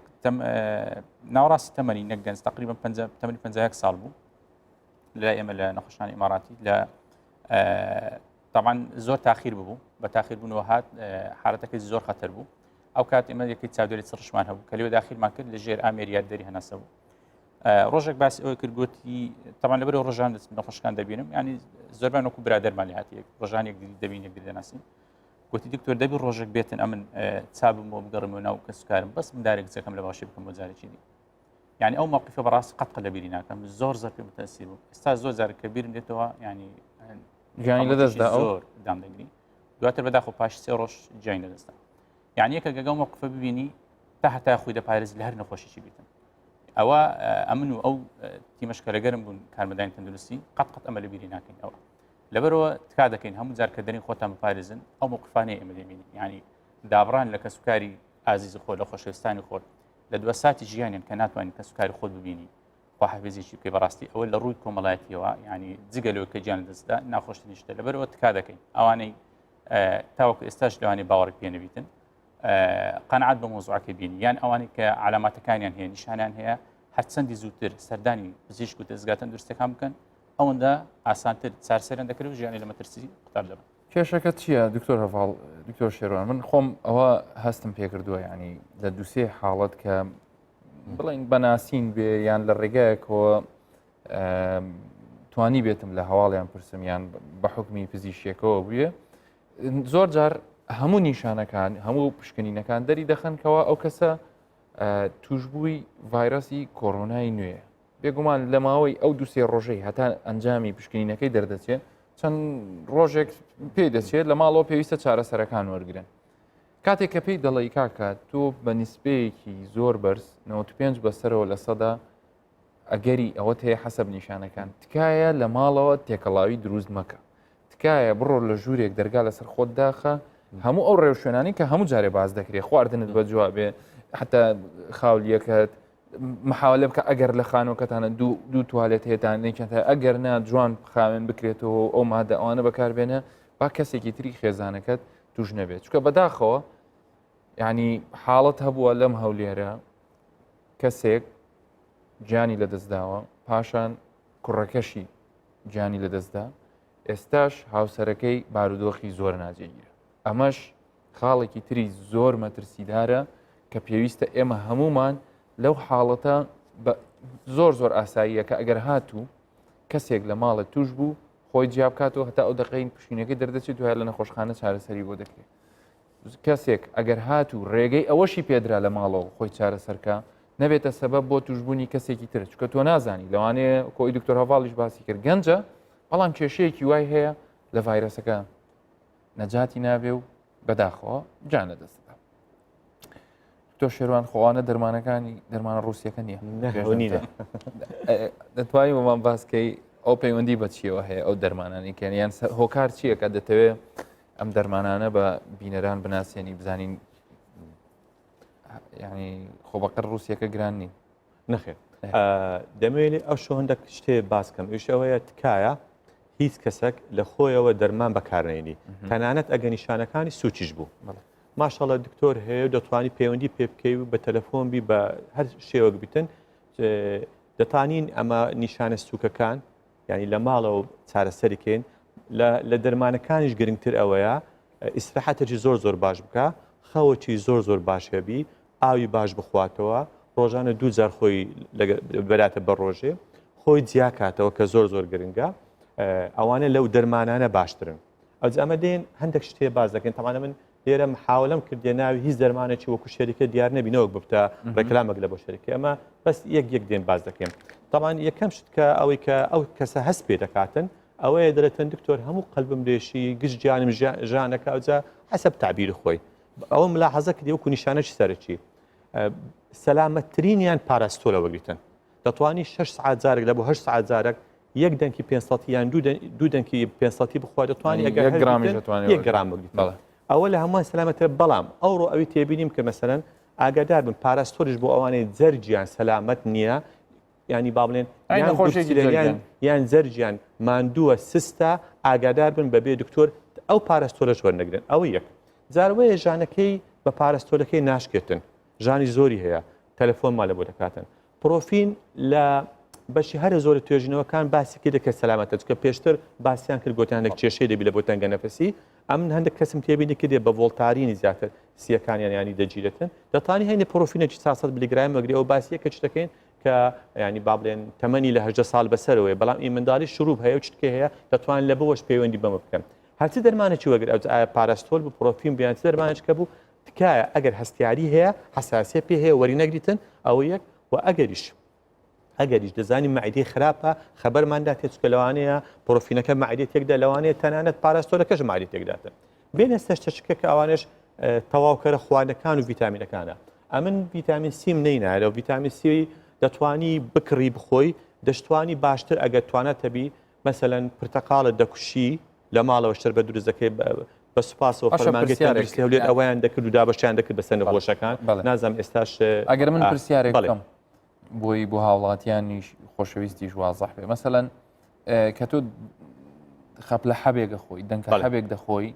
ناوڕاستی تەمەنی نەک گەنج تقریبا تەمەنی 51 ساڵ بوو لە ئێمە لە نەخۆشخانەی ئیماراتی لە طبعا زۆر تاخیر بوو بە تاخیر بوونەوە هات حالەتەکەی زۆر خەتەر بوو ئەو کات ئێمە یەکەی چاودێری سڕشمان هەبوو کە لێوە داخیرمان کرد لە ژێر ئامێریات دەری هەناسە بوو ڕۆژێک باسی ئەوە کرد گوتی طبعا لەبەر ڕۆژان نەخۆشەکان دەبینم ینی زۆربان وەکو برادەرمان لێ هاتیەک ڕۆژانێک دەبین یەک دەناسین گوتی دکتۆر دەبی ڕۆژێک بێتن ئەمن چابمەوە بگەڕمەوە ناو کەسوکارم بەس مندارێک جەکەم لە باشی بکەم بۆ جارێکی دی یعنی ئەو موقفە بەڕاستی قەت لە بیری ناکەم زۆر زۆر پێ متەسیر بوو ئێستا زۆر جارێک کە بیرم دێتەوە ینی گیانی لەدەستدا زۆر دام دەگری دواتر بەداخۆ پاش 3 ڕۆژ جیای نەدەستان یعنی یەکە گەگە موقفە ببینی تا هەتا خۆی دەپارێز لە هەر نەخۆشیی بیتن ئەوە ئەمن و ئەو تیمەشکەرەگەرم بوون کارمەدانی تەندروستی قەت ئەمە لە بیری ناکەین ئەوە لەبەرەوە تکا دەکەین هەموو جار کە دەرین خۆتان بپارێزن ئەو موقفانەی ئێمە دەبینین یعنی دابڕان لە کەسوکاری ئازیز خۆ لە خۆشەویستانی خۆت لە دووە ساتی ژیانیان کە ناتوانین کەسوکاری خۆت ببینی خوا حافزێکی بکەی بەڕاستی ئەوە لە ڕووی کۆمەڵایەتیەوە یعنی جگەلەوە کە گیان دەستدا ناخۆشتنی شتە لەبەرەوە تکا دەکەین ئەوانەی تاوەکو ئێستاش لەوانی باوەڕی پێ نەبیتن قەنعات بە مۆزوعەکە بینی یان ئەوانی کە علاماتەکانیان هەیە نیشانیان هەیە هەرچەندی زووتر سەردانی پزیشک و دەستگا تەندروستیەکان بکەن ئەوەندە ئاسانتر چارەسەریان دەکرێت و ژیانی لە مەترسی قوتار دەبن کێشەکە چییە دکتۆر هەڤاڵ دکتۆر شێروان من خۆم ئەوە هەستم پێکردووە ینی لە دووسێ حاڵەت کە بڵین بەناسین بێ یان لە ڕێگایەکەوە توانی بێتم لە هەواڵیان پرسمیان بە حکمی پزیشکەوە بووە زۆر جار هەموو نیشانەکان هەموو پشکنینەکان دەری دەخەنکەوە ئەو کەسە توشببووی ڤایرۆسی کۆڕۆنای نوێ بێگومان لە ماوەی ئەو دووسێ ڕۆژەی هەتا ئەنجامی پشکنینەکەی دەردەچێت چەند ڕۆژێک پێی دەچێت لە ماڵەوە پێویستە چارەسەرەکان وەرگن کاتێک کە پێی دەڵی کاکات تۆ بە نیسبەیەکی زۆر بەرز 95 بەسەرەوە لە سەدا ئەگەری ئەوە هەیە حەسەب نیشانەکان تکایە لە ماڵەوە تێکەڵاوی دروست مەکە تکایە بڕۆ لە ژوورێک دەرگا لەسەر خۆت داخە هەموو ئەو ڕێوشێنانی کە هەموو جارێ باز دەکرێت خواردنت بە جوابێ حتا خاولیەکەت محاولە بکە ئەگەر لە خانۆکەتانە دوو توالێت هێتان نێکێتە ئەگەر نا جوان خاوێن بکرێتەوە ئەو مادە ئەوانە بەکاربێنە با کەسێکی تری خێزانەکەت توش نەبێت چکە بەداخەوە یعنی حاڵەت هەبووە لەم هەولێرە کەسێک گیانی لەدەستداوە پاشان کوڕەکەشی گیانی لەدەستدا ئێستاش هاوسەرەکەی بارودۆخی زۆر ناجێگیرە ئەمەش خاڵێکی تری زۆر مەترسیدارە کە پێویستە ئێمە هەمومان لەو حاڵەتە زۆر ئاساییە کە ئەگەر هاتوو کەسێک لە ماڵە توش بوو خۆی جیابکاتەوە هەتا ئەو دقین پشینەکەی دەردەچێت دوای لە نەخۆشخانە چارەسەری بۆ دەکرێت کەسێک ئەگەر هاتوو ڕێگەی ئەوەشی پێدرا لە ماڵەوە خۆی چارەسەرکە نەبێتە سەبەب بۆ توشببوونی کەسێکی تر چکە تۆ نازانی لەوانەیە کۆی دکتۆر هەڤاڵیش باسی کرد گەنجە بەڵام کێشەیەکی وای هەیە لە ڤایرۆسەکە نەجاتی نابێ و بەداخەوە جانە دەستدا تۆ شێروان خۆوانە دەرمانەکانی دەرمانە ڕوسیەکە نییە دەتوانانی وەمان باسکەی ئەو پەیوەندی بە چیەوە هەیە ئەو دەرمانانی کێنیان هۆکار چییەکە دەتەوێت ئەم دەرمانانە بە بینەران بناسیێنی بزانین ینی خۆبەقەر ڕوسیەکە گران نین نەخێت دەمەوێت ئەو شۆ هەندێک شتێ باسکەم ئیش ئەوەیە تکایە هیچ کەسێک لە خۆیەوە دەرمان بەکارێنی تەنانەت ئەگە نیشانەکانی سوچیش بوو ماشەڵە دکتۆر هەیە دەتوانی پەیوەندی پێ بکەی و بە تەلەفۆن بی بە هەر شێوەک بیتن دەتانین ئەمە نیشانە سوکەکان ینی لە ماڵەوە چارەسەریکەین لە دەرمانەکانیش گرنگتر ئەوەیە ئیسراحەتێکی زۆر باش بکە خەوەکی زۆر باش هەبی ئاوی باش بخواتەوە ڕۆژانە 2 جار خۆی بەراتە بە ڕۆژێ خۆی جیاکاتەوە کە زۆر گرنگە ئەوانە لەو دەرمانانە باشترن ئەوز ئەمە دێن هەندێک شتێ باز دەکەن تەمانە من لێرە محاولەم کردێ ناوی هیچ دەرمانێکی وەکو شەریکە دیار نەبینەوە ببتە ڕێکلامێک لە بۆ شەریکە ئەمە بەس یەک دێن باز دەکەین تەمان یەکەم شت کە ئەوەی کە ئەو کەسە هەست پێ دەکاتن ئەوەیە دەرەتەن دکتۆر هەموو قەلبم لێشی گشت گیانم ژانەکە ئەوجا حەسەب تعبیر خۆی ئەوە ملاحەزە کردی وەکو نیشانەی سەرەکی سەلامەتترینیان پاراستۆلە وەگریتن دەتوانی 6 ساعت جارێک لە بۆ 8 ساعت جارێک یەک دەنکی 500 یان دوو دەنکی 500 بخوا دەتوانانی ئەگەر گرام بگریت ئەوە لە هەمووان سەلامەتە بەڵام ئەوڕۆ ئەوی تێبینیم کە مەسەرەن ئاگادار بن پاراستۆریش بۆ ئەوانەی جەرجیان سەلامەت نییە ینی با بڵێن یان جەرجیان ماندووە سستە ئاگادار بن بەبێ دکتۆر ئەو پاراستۆرەش وەرنەگرن ئەوە یەک جاروەیە ژانەکەی بە پاراستۆرەکەی ناشکێتن ژانی زۆری هەیە تەلەفۆنمان لە بۆ دەکاتن پرۆفین لە بەشی هەرە زۆر توێژینەوەکان باسیکی دەکە سەلامەتە چکە پێشتر باسییان کرد گۆتیانێک کێشەی دەبی لە بۆ تەنگە نەفەسی ئەم هەندێک کەسم تێبینی کردێ بە ڤۆڵتارینی زیاتر سیەکانیان ینی دەگیرێتن دەتوانی هەینە پرۆفینێکی 400 میلیگرام وەگری ئەو باسیە کە چتەکەین کە ینی با بڵێن تەمەنی لە 8 ساڵ بەسەرەوەی بەڵام ئیمنداڵی شروع هەیە و چتکە هەیە دەتوانین لە بەوەش پەیوەندی بەمە بکەن هەرچی دەرمانێکی وەگر ئەو پاراستۆل بوو پرۆفین بیان دەرمانێکە بوو تکایە ئەگەر هەستیاری هەیە حساسیە پێ هەیە وەری نەگریتن ئەوە یەک و ئەگەریش دەزانی مەعیدەی خراپە خەبەرماندا تێچکە لەوانەیە پرۆفینەکە مەعیدەی تێکدا لەوانەیە تەنانەت پاراستۆلەکەش مەعیدەی تێکداتن بێنە سەرچەشکە کە ئەوانش تەواوکەرە خواردنەکان و ڤیتامینەکانە ئەمن ڤیتامین سیم نەینایە و ڤیتامین سی دەتوانی بکڕی بخۆی دەشتوانی باشتر ئەگەر توانێت تەبی مەسەلەن پرتەقاڵت دەکوشی لە ماڵەوە شەر بە دروست دەکەی بە سوپاسەوە فەرمانگەی هەولێت ئەویان دەکرد و دابەشیان دەکرد بەسەر نەخۆشەکان نازانم ئێستاش ئەگەر من پرسیارێک بکەم بۆی بۆ هاوڵاتیانیش خۆشەویستیش وازەح بێ مەسەلەن کە تۆ خەپ لە حەبێکە خۆی دەنکە حەبێک دەخۆی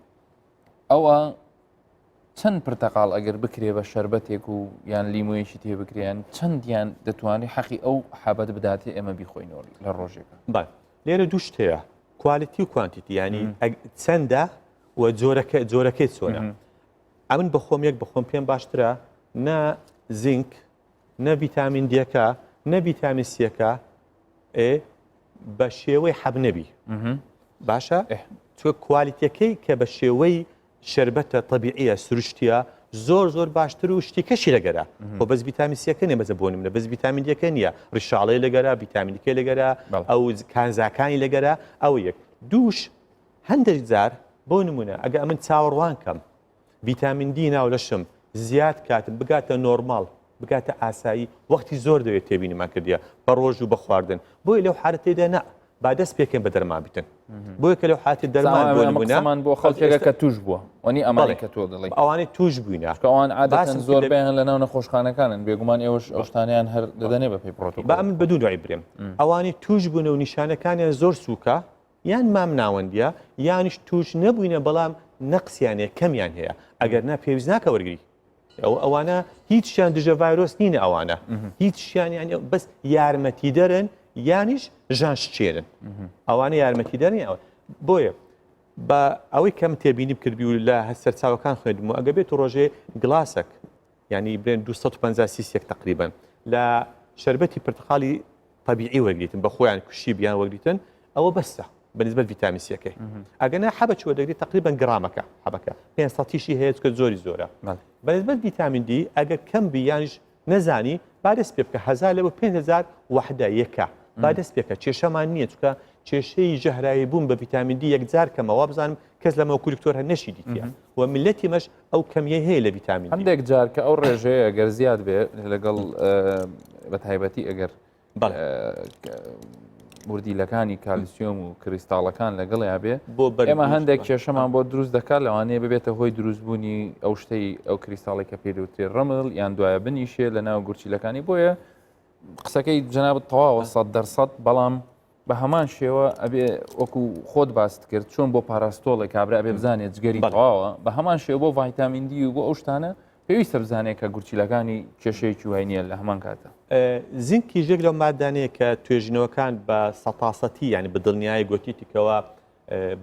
ئەوە چەند پرتەقاڵ ئەگەر بکرێ بە شەربەتێک و یان لیمویەکی تێ بکریان چەندیان دەتوانێت حەقی ئەو حەبەت بداتێ ئێمە بیخۆینەوە لە ڕۆژێکە لێرە دوو شتەیە کوالیتی و کوانتیتی ینی چەندە و جۆرەکەی چۆنە ئەمن بەخۆم یەک بەخۆم پێم باشترە نە زینک نە ڤیتامین دیەکە نە ڤیتامین سیەکە بە شێوەی حەب نەبی باشە چۆ کوالیتیەکەی کە بە شێوەی شربەتە طبیعیە سروشتیە زۆر باشتر و شتی کەشی لەگەرە بۆ بەس ڤیتامین سیەکە نێ بەزە بۆ نمونە بەس ڤیتامین دیەکە نییە ڕیشاڵەی لەگەرە ڤیتامینەکەی لەگەرە ئەو کانزاکانی لەگەرە ئەو یەک دووش هەندێک جار بۆ نمونە ئەگە ئەمن چاوەڕوان کەم ڤیتامین دی ناو لەشم زیاد کاتم بگاتە نۆرماڵ بگاتە ئاسایی وەختی زۆر دەوێت تێبینیمان کردیە بە ڕۆژ و بە خواردن بۆی لەو حالەتێدا نە با دەست پێکەن بە دەرمان بیتن بۆیە کە لەو حاتی دەرمان بۆ نمونە بۆ خەڵکێکە کە توش بووە وانی ئەمانی کە تۆ دەڵێ ئەوانەی توش بووینە ئەوان عادەتەن زۆر بێن لە ناو نەخۆشخانەکانن بێگومان ئێوەش ئەوشتانیان هەر دەدەنێ بە پێی پرۆتۆکۆڵ بە ئەمن بە دوو دوای برێم ئەوانی توش بوون و نیشانەکانیان زۆر سووکە یان مام ناوەندیە یانیش توش نەبووینە بەڵام نەقسیانەیە کەمیان هەیە ئەگەر نا پێویست ناکە وەرگری ئەوانە هیچیان دژە ڤایرۆس نینە ئەوانە هیچیان بەس یارمەتی دەرن یانیش ژان شچێرن ئەوانە یارمەتی دەرنی ئەوە بۆیە بە ئەوەی کەم تێبینی کردبی و لە سەرچاوەکان خوێندم و ئەگە بێت ڕۆژێ گلاسێک ینی برێن 250 سیسێک تقریبن لە شربەتی پرتقالی طبیعی وەرگیتن بە خۆیان کوشی بیان وەرگیتن ئەوە بەسە بەنسبەت ڤیتامین سیەکەی ئەگەنا حەبە چوە دەگریت تقریبا گرامەکە حەبەکە 500 هەیە کە زۆرە بەنسبەت ڤیتامین دی ئەگەر کەم بی یانیش نەزانی با دەست پێ بکە 1000 لەوە 5000 وحدە یەکە با دەست پێکە کێشەمان نییە چکە کێشەی ژەهرایی بوون بە ڤیتامین دی یەکجار کەمەوە بزانم کەس لەمە کولکتۆر هە نەشی دیتە و میلەتی مەش ئەو کەمیە هەیە لە ڤیتامین هەندێک جار کە ئەو ڕێژەیە ئەگەر زیاد بێ لەگەڵ بە تایبەتی ئەگەر بوردیلەکانی کالیسیۆم و کریستاڵەکان لەگەڵیا بێ ئێمە هەندێک کێشەمان بۆ دروست دەکات لەوانەیە ببێتە هۆی دروستبوونی ئەو شتەی ئەو کریستاڵی کە پێوتێ ڕەمڵ یان دوایە بنیشێ لە ناو گورچیلەکانی بۆیە قسەکەی جەنابەت تەواوە 100% بەڵام بە هەمان شێوە ئەبێ وەکو خۆت باست کرد چۆن بۆ پاراستۆڵێک کابرا ئەبێ بزانێت جگەری تەواوە بە هەمان شێوە بۆ ڤایتامین دی و بۆ ئەو شتانە پێویستە بزانێت کە گورچیلەکانی کێشەیەکی وای نییە لە هەمان کاتە زینکی ژێک لەو مادانەیە کە توێژینەوەکان بە سەتاسەتی ینی بە دڵنیایی گوتیتیکەوە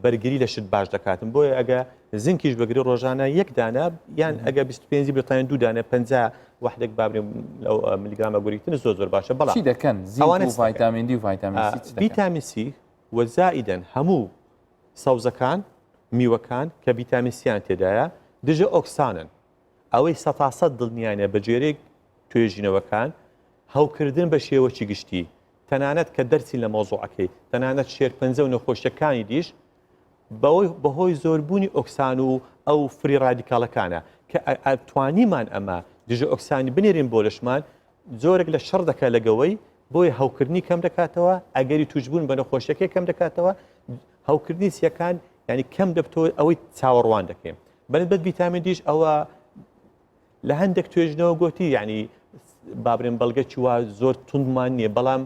بەرگری لە شت باش دەکاتن بۆیە ئەگە زینکیش بەگری ڕۆژانە یەک دانە یان ئەگە 25 برتان دوو دانە 50 وحدێک بابرێن لەو میلیگرامە گوریتن زۆر باشە بەڵام چی دەکەن ئەوانە ڤایتامین دی و ڤیتامین سی وەزائیدەن هەموو سەوزەکان میوەکان کە ڤیتامین سییان تێدایە دژە ئۆکسانن ئەوەی 100% دڵنیانە بە جێرەی توێژینەوەکان هەوکردن بە شێوەی گشتی تەنانەت کە دەرچین لە مۆزوعەکەی تەنانەت شێرپەنجە و نەخۆشیەکانی دیش بەهۆی زۆربوونی ئۆکسان و ئەو فری ڕادیکاڵەکانە کە توانیمان ئەمە دژە ئۆکسانی بنێرین بۆ لەشمان زۆرێک لە شەڕ دەکات لەگەوەی بۆی هەوکردنی کەم دەکاتەوە ئەگەری توشبوون بە نەخۆشیەکەی کەم دەکاتەوە هەوکردنی سیەکان ینی کەم دەبتەوە ئەوەی چاوەڕوان دەکەین بەنسبەت ڤیتامین دیش ئەوە لە هەندێک توێژنەوە گوتی ینی بابرێن بەڵگەی وا زۆر توندمان نییە بەڵام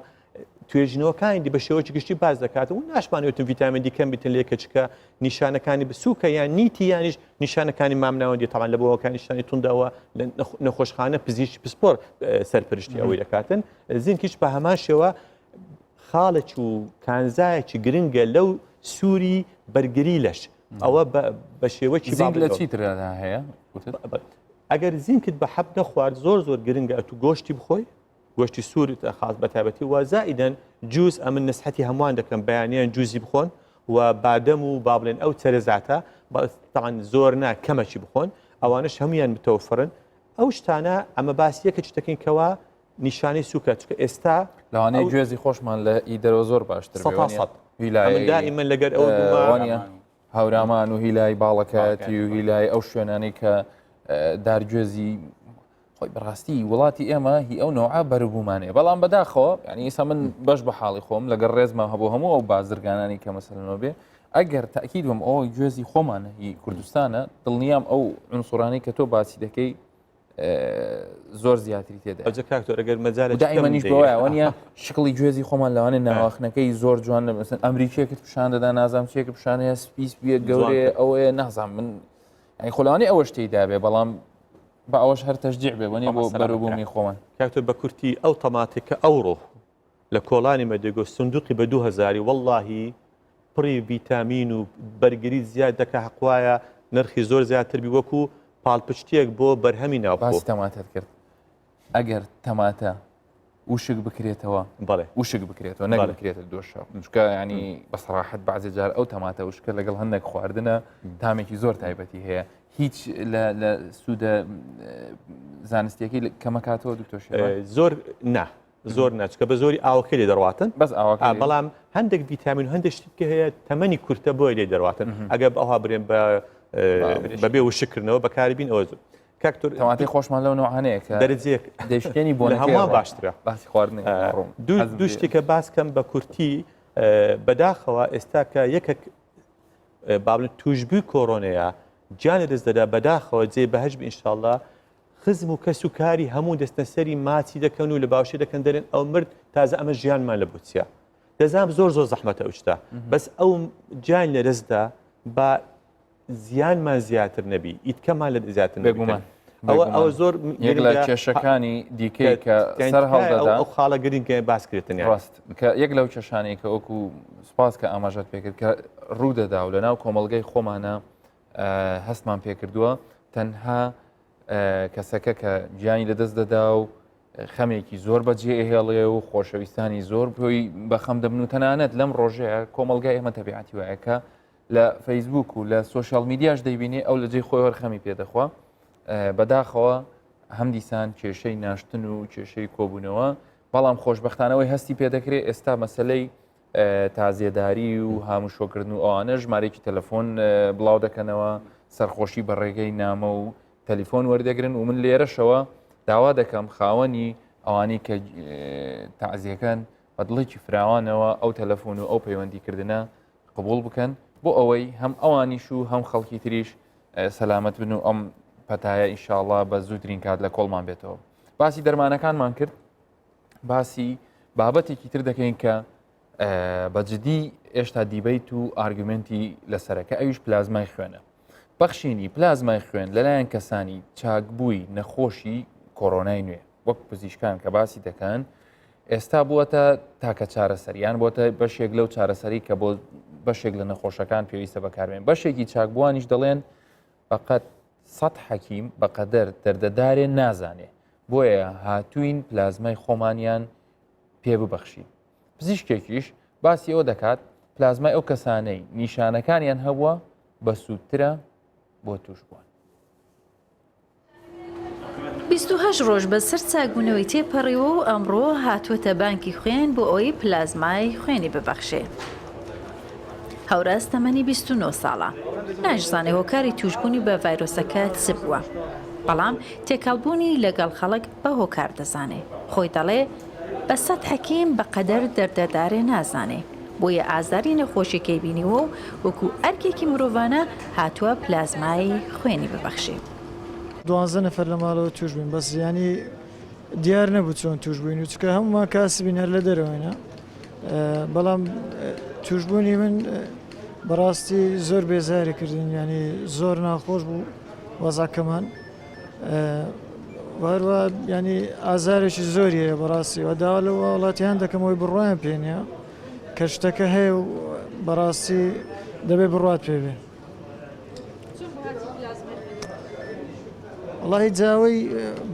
توێژنەوەکانی دی بە شێوەی گشتی باز دەکات و ناشمانوێتن ڤیتامین دی کەم بیتن لێ کەچکە نیشانەکانی بسووکە یان نیتی یانیش نیشانەکانی مامناوەندی تاوان لە بۆەکان نیشانی توندەوە لە نەخۆشخانە پزیشکی پسپۆر سەرپەرشتی ئەوەی دەکاتن زینکیش بە هەمان شێوە خاڵێک و کانزایەکی گرنگە لەو سووری بەرگری لەش ئەوە بە شێوەی لە چیتردا هەیە ئەگەر زینکت بە حەب نەخوارد زۆر گرنگە ئەتو گۆشتی بخۆی گۆشتی سوور خاص بە تایبەتی وازائیدەن جوز ئەمن نسحەتی هەمووان دەکەم بەیانیان جوزی بخۆن و بادەم و با بڵێن ئەو چەرەزاتە تاان زۆر نا کەمەکی بخۆن ئەوانش هەمویان متەوفرن ئەو شتانە ئەمە باسیەکە چ دەکەینکەوە نیشانەی سوکە چکە ئێستا لەوانەیە گوێزی خۆشمان لە ئیدەرەوە زۆر باشتر دائیمەن لەگەر ئەوە هاورامان و هیلای باڵەکەتی و هیلای ئەو شوێنانەی کە دارگوێزی خۆی بەڕاستی وڵاتی ئێمە هی ئەو نوعا بەرەبوومانەیە بەڵام بەداخەوە ینی ئێستا من بەش بە حاڵی خۆم لەگەڵ ڕێزمە هەبوو هەموو ئەو بازرگانانی کە مەسەلەنەوە بێ ئەگەر تاکید وم ئەوە گوێزی خۆمانە هی کوردستانە دڵنیام ئەو عنسوڕانەی کە تۆ باسی دەکەی زۆر زیاتری تێدا ئەوجە کاکتۆر ئەگەر مەجالە دائیمەنیش بەوەیە شکڵی گوێزی خۆمان لەوانێ ناواخنەکەی زۆر جوان لە مەسەن ئەمریکیەکەت پیشان دەدا نازام چێکە پیشانەیە سپیس بێت گەورەیە ئەوەیە نازام من ئەی خۆلانی ئەوە شتێدا بێ بەڵام بە ئەوەش هەر تەشجیع بێ وەنێ بۆ بەرەبوومی خۆمان کاکتۆر بە کورتی ئەو تەماتێکە ئەوڕۆ لە کۆڵانی مەدەگۆ سندوقی بە 2000 واللهی پڕی ڤیتامین و بەرگری زیاد دەکە حەقوایە نرخی زۆر زیاتر بی وەکو پاڵپشتێک بۆ بەرهەمی ناوخۆ باسی تەماتەت کرد ئەگەر تەماتە وشک بکرێتەوە بەڵێ وشک بکرێتەوە نەک بکرێتە دۆشە چکە ینی بەسەراحەت بەعزی جار ئەو تەماتە وشکە لەگەڵ هەندێک خواردنە تامێکی زۆر تایبەتی هەیە هیچ لە سوودە زانستیەکەی کەمە کاتەوە دکتۆر زۆر نا زۆر ناچکە بە زۆری ئاوەکە لێ دەڕواتن بەس ئاوەکە بەڵام هەندێک ڤیتامین و هەندێک شتێککە هەیە تەمەنی کورتە بۆی لێ دەڕواتن ئەگەر ئەوها برێن بەبێ وشکردنەوە بەکاربین ئەوە زۆر کاکتۆر تەماتی خۆشمان لەو نوعانەیە کە دەرەجەیەک دەشتێنی بۆ هەمووان باشترە باسی خواردنی دوو شتێکە باسکەم بە کورتی بەداخەوە ئێستا کە یەکێک بابلن توشبووی کۆڕۆنەیە گیانە دەست دەدا بەداخەوە جێ بەهەش ئینشاءالله خزم و کەس و کاری هەموو دەستنەسەری ماچی دەکەن و لە باشی دەکەن دەرێن ئەو مرد تازە ئەمە ژیانمان لە بچە دەزانام زۆر زەحمەتە ئەوشتا بەس ئەو گیان لە دەستدا بە زیانمان زیاتر نەبی ئیتکەمان لە زیاتر بێگومان ئەوە زۆر یەک لە کێشەکانی دیکەی کە سەر هەڵدەدا ئەو خاڵە گرنگکە باسکرێتن ڕاست کە یەک لەو کێشانەی کە وەکو سپاس کە ئاماژات پێکرد کە ڕوودەدا و لەناو کۆمەڵگەی خۆمانە هەستمان پێکردووە تەنها کەسەکە کە گیانی لەدەست دەدا و خەمێکی زۆر بەجێ هێڵێ و خۆشەویستانی زۆر بۆی بەخەم دەبن و تەنانەت لەم ڕۆژەیە کۆمەلگای ئێمە تەبیعەتی وایە کە لە فەیسبوک و لە سوۆشیال میدیاش دەیبینێ ئەو لە جێی خۆی وەرخەمی پێدەخوا بەداخەوە هەم دیسان کێشەی ناشتن و کێشەی کۆبوونەوە بەڵام خۆشببختانەوەی هەستی پێدەکرێت ئێستا مەسلەی تازیێداری و هاموشۆکردن و ئەوانە ژمارەی تەلەفۆن بڵاو دەکەنەوە سەرخۆشی بە ڕێگەی نامە و تەلیفۆن وەردەگرن و من لێرەشەوە داوا دەکەم خاوەنی ئەوانی کە تازیەکەن بە دڵێکی فراوانەوە ئەو تەلەفۆن و ئەو پەیوەندیکردنە قبول بکەن بۆ ئەوەی هەم ئەوانیش و هەم خەڵکی تریش سەلامەت بن و ئەم پەتایە ئینشاءڵڵا بە زووترین کات لە کۆڵمان بێتەوە باسی دەرمانەکانمان کرد باسی بابەتێکی تر دەکەین کە بەجددی ئێشتا دیبیت و ئارگومنتی لەسەرەکە ئەویش پلازمای خوێنە بەخشینی پلازمای خوێن لەلایەن کەسانی چاکبووی نەخۆشی کۆڕۆنای نوێ وەک پزیشکان کە باسی دەکەن ئێستا بووەتە تاکە چارەسەریان بۆتە بەشێک لەو چارەسەری کە بۆ بەشێک لە نەخۆشەکان پێویستە بەکاربێن بەشێکی چاکبووانیش دەڵێن بەقەت 100 حەکیم بەقەدەر دەردەدارێ نازانێ بۆیە هاتوین پلازمای خۆمانیان پێ ببەخشی پزیشکێکیش باسی ئەوە دەکات پلازمای ئەو کەسانەی نیشانەکانیان هەبووە بە سوودترە بۆ توش بوون 28 ڕۆژ بەسەر چاکبوونەوەی تێپەڕیەوە و ئەمڕۆ هاتووەتە بانکی خوێن بۆ ئەوەی پلازمای خوێنی ببەخشێ هەوراز تەمەنی 29 ساڵە ناشزانێ هۆکاری توشبوونی بە ڤایرۆسەکە چ بووە بەڵام تێکەڵبوونی لەگەڵ خەڵک بە هۆکار دەزانێ خۆی دەڵێ بە 100 حەکیم بەقەدەر دەردەدارێ نازانێ بۆیە ئازاری نەخۆشیەکەی بینیوە و وەکو ئەرکێکی مرۆڤانە هاتووە پلازمای خوێنی ببەخشێ 12 نەفەر لە ماڵەوە توش بووین بەس ینی دیار نەبوو چۆن توش بووین و چکە هەمومان کاسبین هەر لە دەرەوەینە بەڵام توشبوونی من بەڕاستی زۆر بێزاری کردین ینی زۆر ناخۆش بوو وەزاکەمان هەروە ینی ئازارێکی زۆری هەیە بەڕاستی و داوا لە وڵاتیان دەکەمەوەی بڕواان پێێنە کە شتەکە هەیە و بەڕاستی دەبێ بڕات پێبێ وڵی جاوەی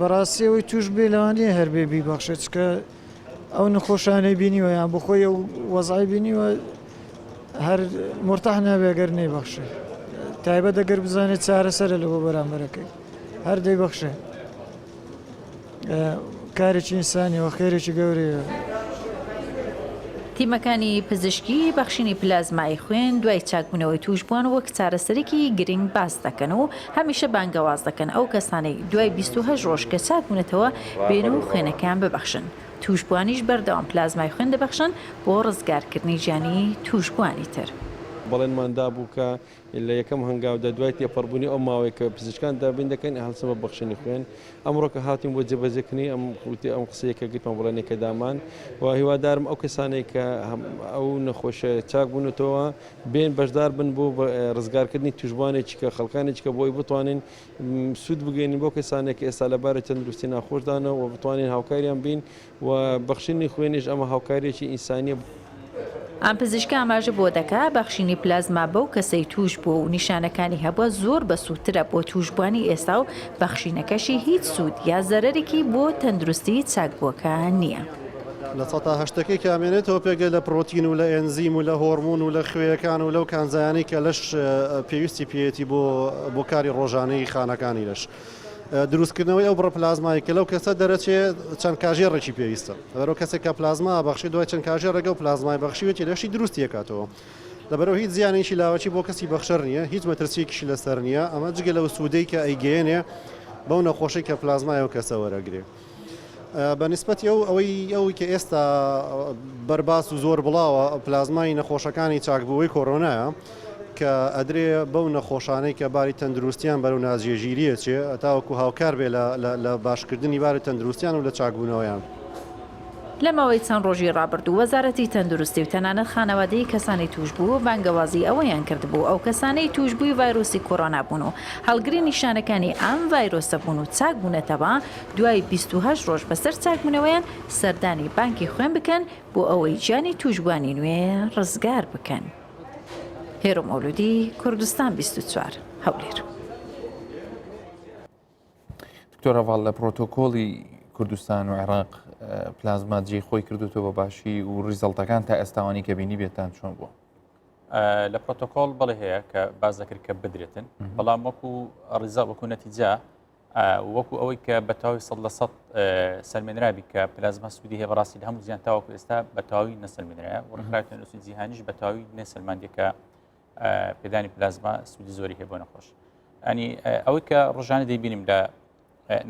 بەڕاستیەوەی توش بێ لەوانەیە هەر بێ بیبەخشێت چکە ئەو نەخۆشانەی بینیوە یان بخۆی و وەزای بینیوە هەر مرتاح نابێگەر نەیبەخشێ تایبەت دەگەر بزانێت چارەسەرە لە بۆ بەرامبەرەکەی هەر دەیبەخشێ کارێکی ئینسانیەوە خێرێکی گەورەیە تیمەکانی پزیشکی بەخشینی پلازمای خوێن دوای چاکبوونەوەی توشبووان وەک چارەسەرێکی گرنگ باس دەکەن و هەمیشە بانگەواز دەکەن ئەو کەسانەی دوای 28 ڕۆژ کە چاکبوونەتەوە بێن و خوێنەکان ببەخشن. توشبوانیش بەردەوام پلازمای خوێن دەبەخشن بۆ ڕزگارکردنی ژیانی توشبوانی تر. بەڵێنماندا بوو کە لە یەکەم هەنگاودا دوای تێپەڕبوونی ئەو ماوەی کە پزیشکان دابین دەکەن هەڵسەبە بەخشنی خوێن ئەمڕۆ کە هاتیم بۆ جێبەجێکردنی ئەم قسەیەکە گرتمان بڵێنێکە دامان و هیوادارم ئەو کەسانەی کە ئەو نەخۆشە چاک بوونەتەوە بێن بەشدار بن بۆ ڕزگارکردنی توشبوانێکی کە خەڵکانێکی کە بۆی بتوانین سوود بگەینین بۆ کەسانێک ئێستا لەبارە تەندروستی ناخۆشدانەوە و بتوانین هاوکاریان بین و بەخشنی خوێنیش ئەمە هاوکاریەکی ئینسانیە. ئەم پزیشکە ئاماژە بۆ دەکا بەخشینی پلازما بەو کەسەی توش بوو و نیشانەکانی هەبووە زۆر بەسووترە بۆ توشبوانی ئێستا و بەخشینەکەشی هیچ سوود یا زەرەرێکی بۆ تەندروستی چاکبووەکە نییە. لە 1970ەکەی کامێنێتەوە پێگەل لە پرۆتین و لە ئەنزیم و لە هۆرمون و لە خوێیەکان و لەو کانزایانی کە لەش پێویستی پێێتی بۆ کاری ڕۆژانەی خانەکانی لەش. دروستکردنەوەی ئەو بڕە پلازمای کە لەو کەسە دەرەچێت چەند کاژێڕێکی پێویستە لەبەرەوە کەسێک کە پلازما بەخشی دوای چەند کاژێڕێگە و پلازمای بەخشیوێتی لەشی دروستی دەکاتەوە لەبەرەوە هیچ زیانێکی لاوەکی بۆ کەسی بەخشەر نییە هیچ مەترسیەکیشی لەسەر نییە ئەمە جگە لەو سوودەی کە ئەیگەێنێ بەو نەخۆشی کە پلازمایەوە کەسە وەرەگرێ بەنسبەتی ئەوەی کە ئێستا بەرباس و زۆر بڵاوە پلازمای نەخۆشەکانی چاکبووەی کۆڕۆنایە کە ئەدرێ بەو نەخۆشانەی کە باری تەندروستیان بەرەو ناجێژیریە چێ تاوەکو هاوکار بێ لە باشکردنی باری تەندروستیان و لە چاکبوونەوەیان. لە ماوەی چەند ڕۆژی ڕابردوو وەزارەتی تەندروستی و تەنانەت خانەوادەی کەسانی توشبوو بانگەوازی ئەوەیان کردبوو ئەو کەسانەی توشبووی ڤایرۆسی کۆڕۆنا بوون و هەڵگری نیشانەکانی ئەم ڤایرۆسە بوون و چاک بوونەتەوە دوای 28 ڕۆژ بەسەر چاکبوونەوەیان سەردانی بانکی خوێن بکەن بۆ ئەوەی گیانی توشبوانی نوێ ڕزگار بکەن. هێرۆ مەولودی کوردستان 24 هەولێر. دکتۆر هەڤاڵ لە پرۆتۆکۆڵی کوردستان و عێراق پلازما جێی خۆی کردوتەوە بە باشی و ریزەڵتەکان تا ئێستاوانی کە بینی بێتان چۆن بووە؟ لە پرۆتۆکۆڵ بەڵێ هەیە کە باز دەکرد کە بدرێتن بەڵام وەکو ڕیزە وەکو نەتیجە وەکو ئەوەی کە بەتەواوی 100% سەلمێنرابی کە پلازما سوودی هەیە بەڕاستی لە هەموو زیان تاوەکو ئێستا بەتەواوی نەسەلمێنرایە و ڕخراوی نووسی جیهانیش بەتەواوی نەسەلماندیەکە پێدانی پلازما سوودی زۆری هەیە بۆ نەخۆش. ئەنی ئەوەی کە ڕۆژانە دەیبینیم لە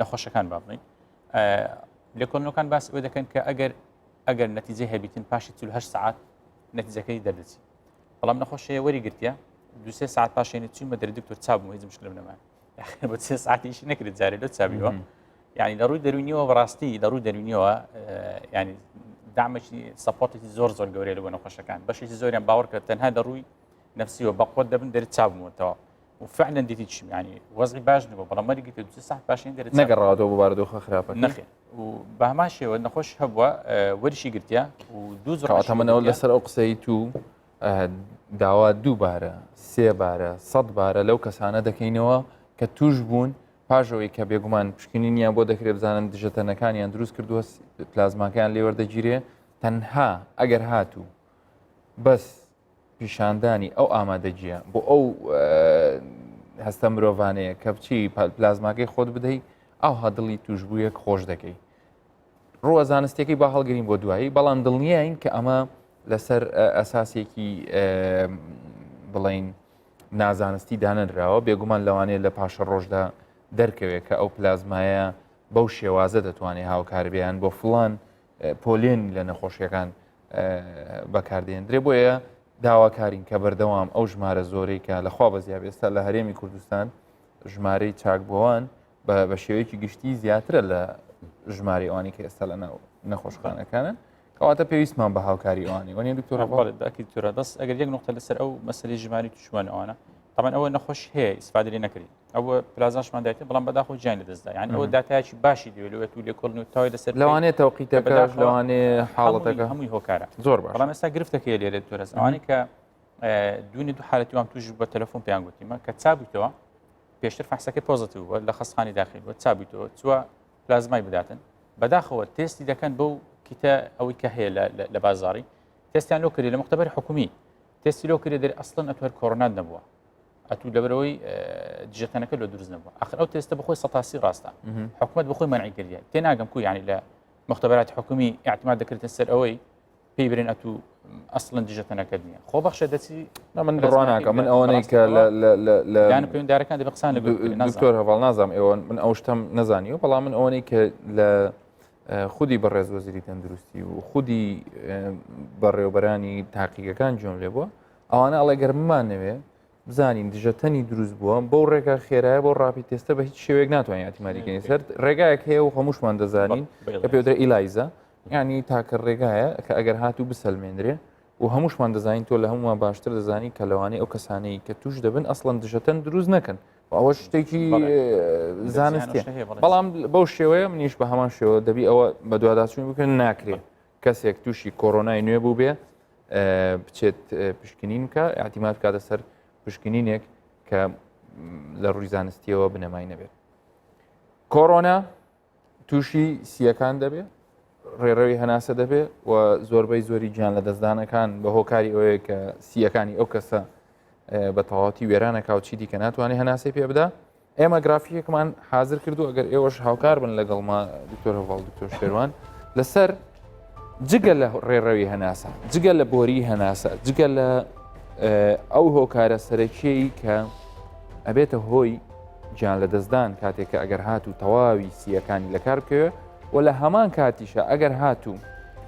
نەخۆشەکان بابنین لە کۆنەکان باس ئەوە دەکەن کە ئەگەر نەتیجە هەبیتن پاشی 48 ساعت نەتیجەکەی دەردەچی بەڵام نەخۆشەیە وەریگرتیە 2 ساعت پاشێنێت چوومە دەرە دکتۆر چابووم هیچ مشکلم نەمایە بۆ 3 ساعتیشی نەکرێت جارێ لۆ چابیەوە یعنی لە ڕووی دەرونیەوە بەڕاستی لە ڕووی دەرونیەوە ینی دامەی سەپۆرتێکی زۆر گەورەیە لە بۆ نەخۆشەکان بەشێکی زۆریان باوەڕ کرد تەنها لە ڕووی نفسیەوە بەقوت دەبن دەرێت چابوومەوە وفعلا دیتی چی ینی وەزعی باش نبوو بەڵام وەریگرتێ 2 ساعت پاشێن دەرێت نەگەڕاوەتەوە بۆ بارودۆخە خراپە نەخێ و بە هەمان شێوە نەخۆش هەبووە وەریشی گرتیا و دوو زۆر تەمەنەوە لەسەر ئەو قسەی تو داوا 2 بارە 3 بارە 100 بارە لەو کەسانە دەکەینەوە کە توش بوون پاژەوەی کە بێگومان پشکنینیان بۆ دەکرێت بزانن دژەتەنەکانیان دروست کردووە پلازماکەیان لێوەردەگیرێ تەنها ئەگەر هاتوو بەس پیشاندانی ئەو ئامادەجیە بۆ ئەو هەستە مرۆڤانەیە کە بچی پلازماکەی خۆت بدەیت ئەو هەدڵی توشببوویەک خۆش دەکەی ڕۆوە زانستێکی با هەڵگرین بۆ دوایی بەڵام دڵنیایین کە ئەمە لەسەر ئەساسێکی بڵین نازانستی دانەنراوە بێگومان لەوانەیە لە پاشە ڕۆژدا دەرکەوێت کە ئەو پلازمایە بەو شێوازە دەتوانێت هاوکاربیان بۆ فڵان پۆلێن لە نەخۆشیەکان بەکاردێنرێ بۆیە داواکارین کە بەردەوام ئەو ژمارە زۆرەی کە لەخوا بەزیاب ئێستا لە هەرێمی کوردستان ژمارەی چاکبووان بە شێوەیەکی گشتی زیاترە لە ژماری ئەوانی کە ئێستا لە ناو نەخۆشخانەکانن کەواتە پێویستمان بە هاوکاری ئەوانی وانە دکتۆرەکی تورە دەست ئەگەر یەک نقطە لەسەر ئەو مەسەلەی ژماری توشمان ئەوانە طبعا ئەوە نەخۆش هەیە ئیسفادە لێ نەکرێت ئەوە پلازماشمان دایێت بەڵام بەداخۆ گیان لەدەستدا یعنی ئەوە داتایکی باشی دەوێت و لێکۆڵن و تاوای دەسەر لەوانێت تەوقیتەکەش لەوانێ حاڵەتەکە هەمووی هۆکارە زۆر باش بەڵام ئێستا گرفتەکەی لێرە دکتۆرەس ئەوانەی کە دوێنێ دوو حالەتی وام توش بە تەلەفۆن پێیان گوتیمە کە چابوویتەوە پێشتر فەحسەکەی پۆزتیڤ بووە لە خەستخانی داخل بووە چابوویتەوە چووە پلازمای بداتن بەداخەوە تێستی دەکەن بەو کیتە ئەوەی کە هەیە لە بازاڕی تێستیان لۆ کردی لە مختبەری حکومی تێستی لۆ کردی دەری ئەسڵەن ئەتوەر کۆڕۆنا نەبووە ئەتوو لەبەرەوەی دژەتەنەکە لە دروست نەبووە ئاخر ئەو تێستە بخۆی سەتاسی ڕاستە حکومەت بخۆی مەنعی کردیە تێناگەم کو یعنی لە مختبەراتی حکومی اعتماد دەکرێتن سەر ئەوەی پێی برێن ئەتوو ئەسڵەن دیژەتەنەکە نییە خۆ بەخشە دەچی من بڕواناکە من ئەوەی کە دان پەیوەنددارەکان دە بقسان لە دکتۆر هەواڵ نازانم ئێوە من ئەو شتم نەزانیوە بەڵام من ئەوەی کە لە خودی بەڕێز وەزیری تەندروستی و خودی بەڕێوەبەرانی تاقیەکان جۆم لێ بووە ئەوانە ئەڵێ گەرممان نەوێ بزانین دژەتەنی دروست بووە بۆ ڕێگا خێرایە بۆ ڕاپی تێستە بە هیچ شێوەیەک ناتوانین یاتیماریگەنی سەر ڕێگایەک هەیە و هەمووشمان دەزانین کە پێوترە ئیلایزە ینی تاکە ڕێگایە کە ئەگەر هاتوو بسەلمێنرێ و هەمووشمان دەزانین تۆ لە هەمووان باشتر دەزانی کە لەوانەیە ئەو کەسانەی کە توش دەبن ئەسڵەن دژەتەن دروست نەکەن ئەوە شتێکی زانستیە بەڵام بەو شێوەیە منیش بە هەمان شێوە دەبی ئەوە بە دوواداچوون بکەن ناکرێت کەسێک تووشی کۆڕۆنای نوێ بوو بێ بچێت پشکنین کە ئاحتیمات کاتە سەر پشکنینێک کە لە ڕووی زانستیەوە بنەمای نەبێت کۆڕۆنا تووشی سیەکان دەبێت ڕێڕەوی هەناسە دەبێت و زۆربەی زۆری گیان لە دەستدانەکان بە هۆکاری ئەوەیە کە سیەکانی ئەو کەسە بە تەواوەتی وێرانەکە و چیتی کە ناتوانێت هەناسی پێ بدە ئێمە گرافیەکمان حاضر کردو ئەگەر ئێوەش هاوکار بن لەگەڵما دکتۆر هەواڵ دکتۆر شێروان لەسەر جگە لە ڕێڕەوی هەناسە جگە لە بۆری هەناسە جگە لە ئەو هۆکارە سەرەکیەی کە ئەبێتە هۆی گیان لە دەستدان کاتێک کە ئەگەر هاتوو تەواوی سیەکانی لە کار بکەوێ و لە هەمان کاتیشە ئەگەر هاتوو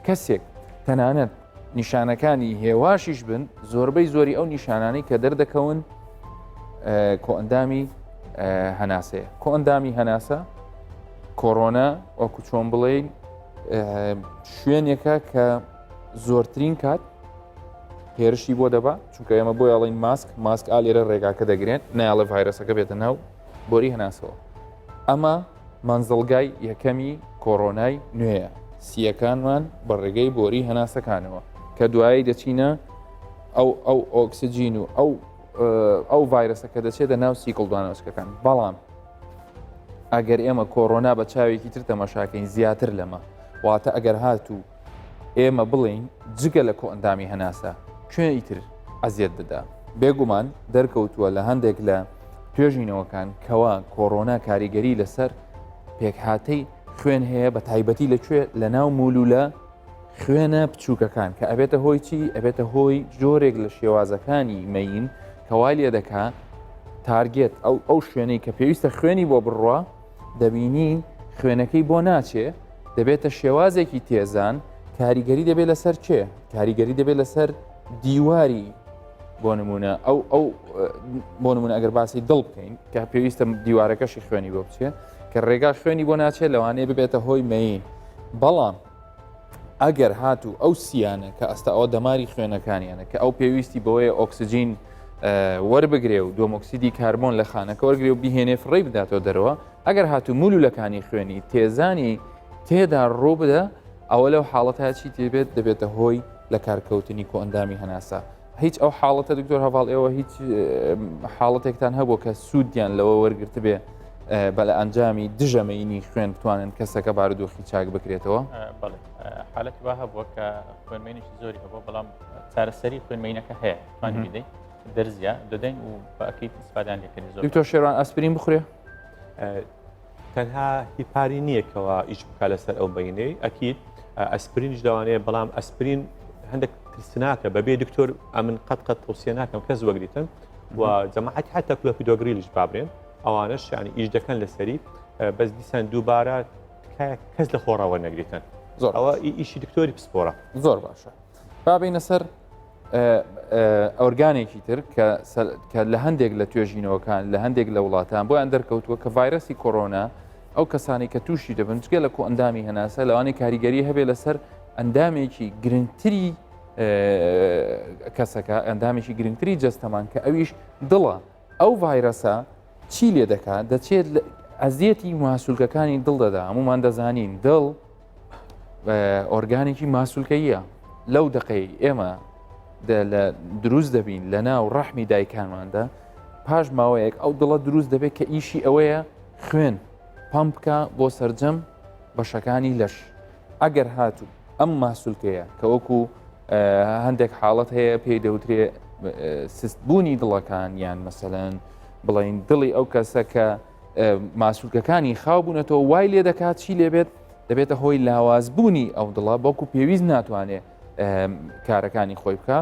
کەسێک تەنانەت نیشانەکانی هێواشیش بن زۆربەی زۆری ئەو نیشانانەی کە دەردەکەون کۆئەندامی هەناسەیە کۆئەندامی هەناسە کۆڕۆنا وەکو چۆن بڵێین شوێنێکە کە زۆرترین کات هێرشی بۆ دەبا چونکە ئێمە بۆ یاڵین ماسک ئالێرە ڕێگاکە دەگرێن نایڵە ڤایرەسەکە بێتە ناو بۆری هەناسەوە ئەمە مانزڵگای یەکەمی کۆڕۆنای نوێیە سیەکانمان بە ڕێگەی بۆری هەناسەکانەوە کە دوایی دەچینە ئەو ئۆکسسیجین و ئەو ڤایرەسەکە دەچێتە ناو سیکڵدانەوەچکەکان بەڵام ئەگەر ئێمە کۆڕۆنا بە چاوێکی تر تەماشاکەین زیاتر لەمە واتە ئەگەر هاتوو ئێمە بڵین جگە لە کۆئەندامی هەناسە کوێنی تر ئەزیەت دەدا بێگومان دەرکەوتووە لە هەندێک لە توێژینەوەکان کەوا کۆڕۆنا کاریگەری لەسەر پێکهاتەی خوێن هەیە بە تایبەتی لەکوێ لە ناو مولولە خوێنە بچووکەکان کە ئەبێتە هۆی چی ئەبێتە هۆی جۆرێک لە شێوازەکانی مەین کەوای لێ دەکا تارگێت ئەو شوێنەی کە پێویستە خوێنی بۆ بڕوا دەبینین خوێنەکەی بۆ ناچێ دەبێتە شێوازێکی تێزان کاریگەری دەبێت لەسەر چێ کاریگەری دەبێت لەسەر دیواری بۆ نمونە بۆ نمونە ئەگەر باسی دڵ بکەین کە پێویستە دیوارەکەشی خوێنی بۆ بچێت کە ڕێگا خوێنی بۆ ناچێت لەوانەیە ببێتە هۆی مەین بەڵام ئەگەر هاتوو ئەو سیانە کە ئەستا ئەوە دەماری خوێنەکانیانە کە ئەو پێویستی بەوەیە ئۆکسسیجین وەربگرێ و دۆمۆکسیدی کاربۆن لە خانەکە وەرگێ و بیهێنێ فڕێ بداتەوە دەرەوە ئەگەر هاتوو مولولەکانی خوێنی تێزانی تێدا ڕۆ بدە ئەوە لەو حاڵەتە چی تێبێت دەبێتە هۆی لە کارکەوتنی کۆئەندامی هەناسە هیچ ئەو حاڵەتە دکتۆر هەواڵ ئێوە هیچ حاڵەتێکتان هەبوو کە سوودیان لەوە وەرگرت بێ بە لە ئەنجامی دژەمەینی خوێن بتوانن کەسەکە بارودۆخی چاک بکرێتەوە حالەتی وا هەبووە کە خوێنمێنێکی زۆری هەبوو بەڵام چارەسەری خوێنمێنەکە هەیە توانی بدەین دەرزیە دەدەین و بەکەیت ئیسپادان لێکردنی زۆر دکتۆر شێروان ئەسپرین بخورێ تەنها هیپاری نییەکەوە ئیش بکە لەسەر ئەو بینەی ئەکیید ئەسپرینش داوانەیە بەڵام ئەسپرین هەندێک ترسناکە بەبێ دکتۆر ئەمن قەت تووسیە ناکەم کەس وەگریتن و جەماعەتی حتا کلۆپیدۆگریلیش بابرێن ئەوانش ینی ئیش دەکەن لەسەری بەس دیسان دووبارە کەس لە خۆڕەوە نەگریتن زۆر ئەوە ئیشی دکتۆری پسپۆرە زۆر باشە بابینە سەر ئۆرگانێکی تر کە لە هەندێک لە توێژینەوەکان لە هەندێک لە وڵاتان بۆیان دەرکەوتووە کە ڤایرەسی کۆڕۆنا ئەو کەسانی کە تووشی دەبن جگە لە کۆئەندامی هەناسە لەوانەی کاریگەری هەبێ لەسەر ئەندامێکی گرنگتری کەسەکە ئەندامێکی گرنگتری جەستەمان کە ئەویش دڵە ئەو ڤایرەسە چی لێ دەکات دەچێت ئەزیەتی ماسوولکەکانی دڵ دەدا هەمومان دەزانین دڵ ئۆرگانێکی ماسوولکەیە لەو دقەی ئێمە دروست دەبین لە ناو ڕەحمی دایکانماندا پاش ماوەیەک ئەو دڵە دروست دەبێت کە ئیشی ئەوەیە خوێن پامپکە بۆ سەرجەم بەشەکانی لەش ئەگەر هاتوو ئەم ماسوولکەیە کە وەکو هەندێک حاڵەت هەیە پێی دەوترێ سستبوونی دڵەکان یان مەسەلەن بڵین دڵی ئەو کەسە کە ماسوولکەکانی خاو بوونەتەوە وای لێ دەکات چی لێبێت دەبێتە هۆی لاوازبوونی ئەو دڵە بۆکو پێویست ناتوانێت کارەکانی خۆی بکە.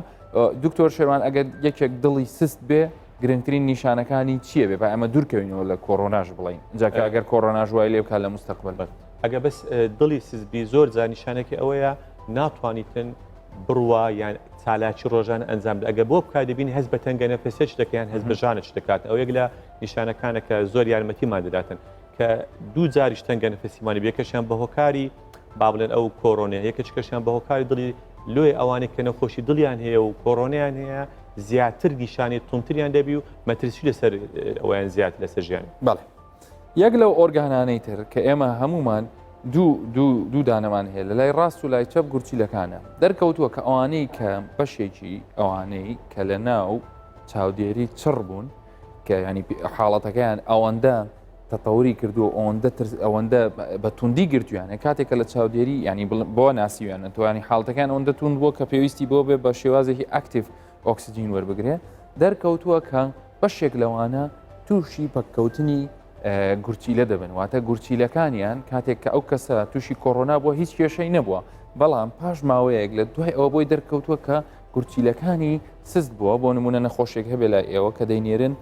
دکتۆر شێوان ئەگەر یەکێک دڵی سست بێ گرنگترین نیشانەکانی چییە بێ بە ئەمە دوورکەوینەوە لە کۆڕۆناژ بڵین جاکە ئەگەر کۆڕۆناژ وای لێ بکات لە مستەقبل بێت ئەگە بەس دڵی سزبی زۆر زانیشانێکی ئەوەیە ناتوانیتن بڕوە یان چالاکی ڕۆژانە ئەنجام ئەگە بۆ بکات دەبین هەست بە تەنگە نەفەسێک دەکەیان هەست بەژانش دەکات ئەو یەک لە نیشانەکانە کە زۆر یارمەتیمان دەداتن کە دوو جاریش تەنگە نەفەسیمانی یەکەشیان بە هۆکاری با بڵێن ئەو کۆڕۆنیا یەکەچکەشیان بە هۆکاری دڵی لۆی ئەوانێک کە نەخۆشی دڵیان هەیە و کۆڕۆنیان هەیە زیاتر گیشانی تونتریان دەبی و مەترسی لەسەر ئەویان زیات لەسەر ژیان بەڵێ یەک لەو ئۆرگانانەی تر کە ئێمە هەمومان دوو دانەمان هەیە لە لای ڕاست و لای چەپ گورچیلەکانە دەرکەوتووە کە ئەوانەی کە بەشێکی ئەوانەی کە لە ناو چاودێری چڕ بوون کە ینی حاڵەتەکەیان ئەوەندە تەتەوری کردو ئەوەندە بە توندی گرتویانە کاتێکە لە چاودێری ینی بۆ ناسیویانە توانی حاڵەتەکان ئەوەندە تون بووە کە پێویستی بۆ بێ بە شێوازێکی ئاکتیڤ ئۆکسسیجین وەربگرێ دەرکەوتووە کە بەشێک لەوانە تووشی پەککەوتنی گورچیلە دەبن واتە گورچیلەکانیان کاتێک کە ئەو کەسە تووشی کۆڕۆنا بووە هیچ کێشەی نەبووە بەڵام پاش ماوەیەک لە دوای ئەوە بۆی دەرکەوتووە کە گورچیلەکانی سست بووە بۆ نمونە نەخۆشێک هەبێ لای ئێوە کە دەینێرن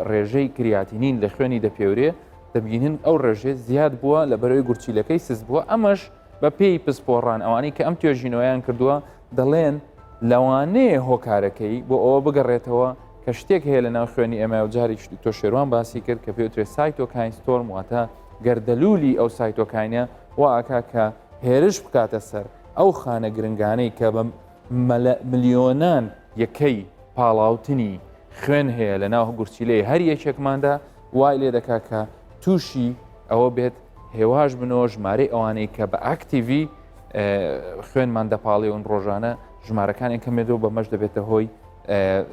ڕێژەی کریاتینین لە خوێنی دەپێورێ دەبینن ئەو ڕێژێ زیاد بووە لە بەرەوەی گورچیلەکەی سست بووە ئەمەش بە پێی پسپۆڕان ئەوانەی کە ئەم توێژینەوەیان کردووە دەڵێن لەوانەیە هۆکارەکەی بۆ ئەوە بگەڕێتەوە کە شتێک هەیە لە ناو خوێنی ئەمە و جاری تۆ شێوان باسی کرد کە پێوترێت سایتۆکاین ستۆرم واتە گەردەلولی ئەو سایتۆکاینە و ئاکا کە هێرش بکاتە سەر ئەو خانە گرنگانەی کە بە ملیۆنان یەکەی پاڵاوتنی خوێن هەیە لە ناو گورچیلەی هەر یەکێکماندا وای لێ دەکا کە تووشی ئەوە بێت هێواش بنەوە ژمارەی ئەوانەی کە بە ئاکتیڤی خوێنمان دەپاڵێون ڕۆژانە ژمارەکانی کەمێتەوە بەمەش دەبێتە هۆی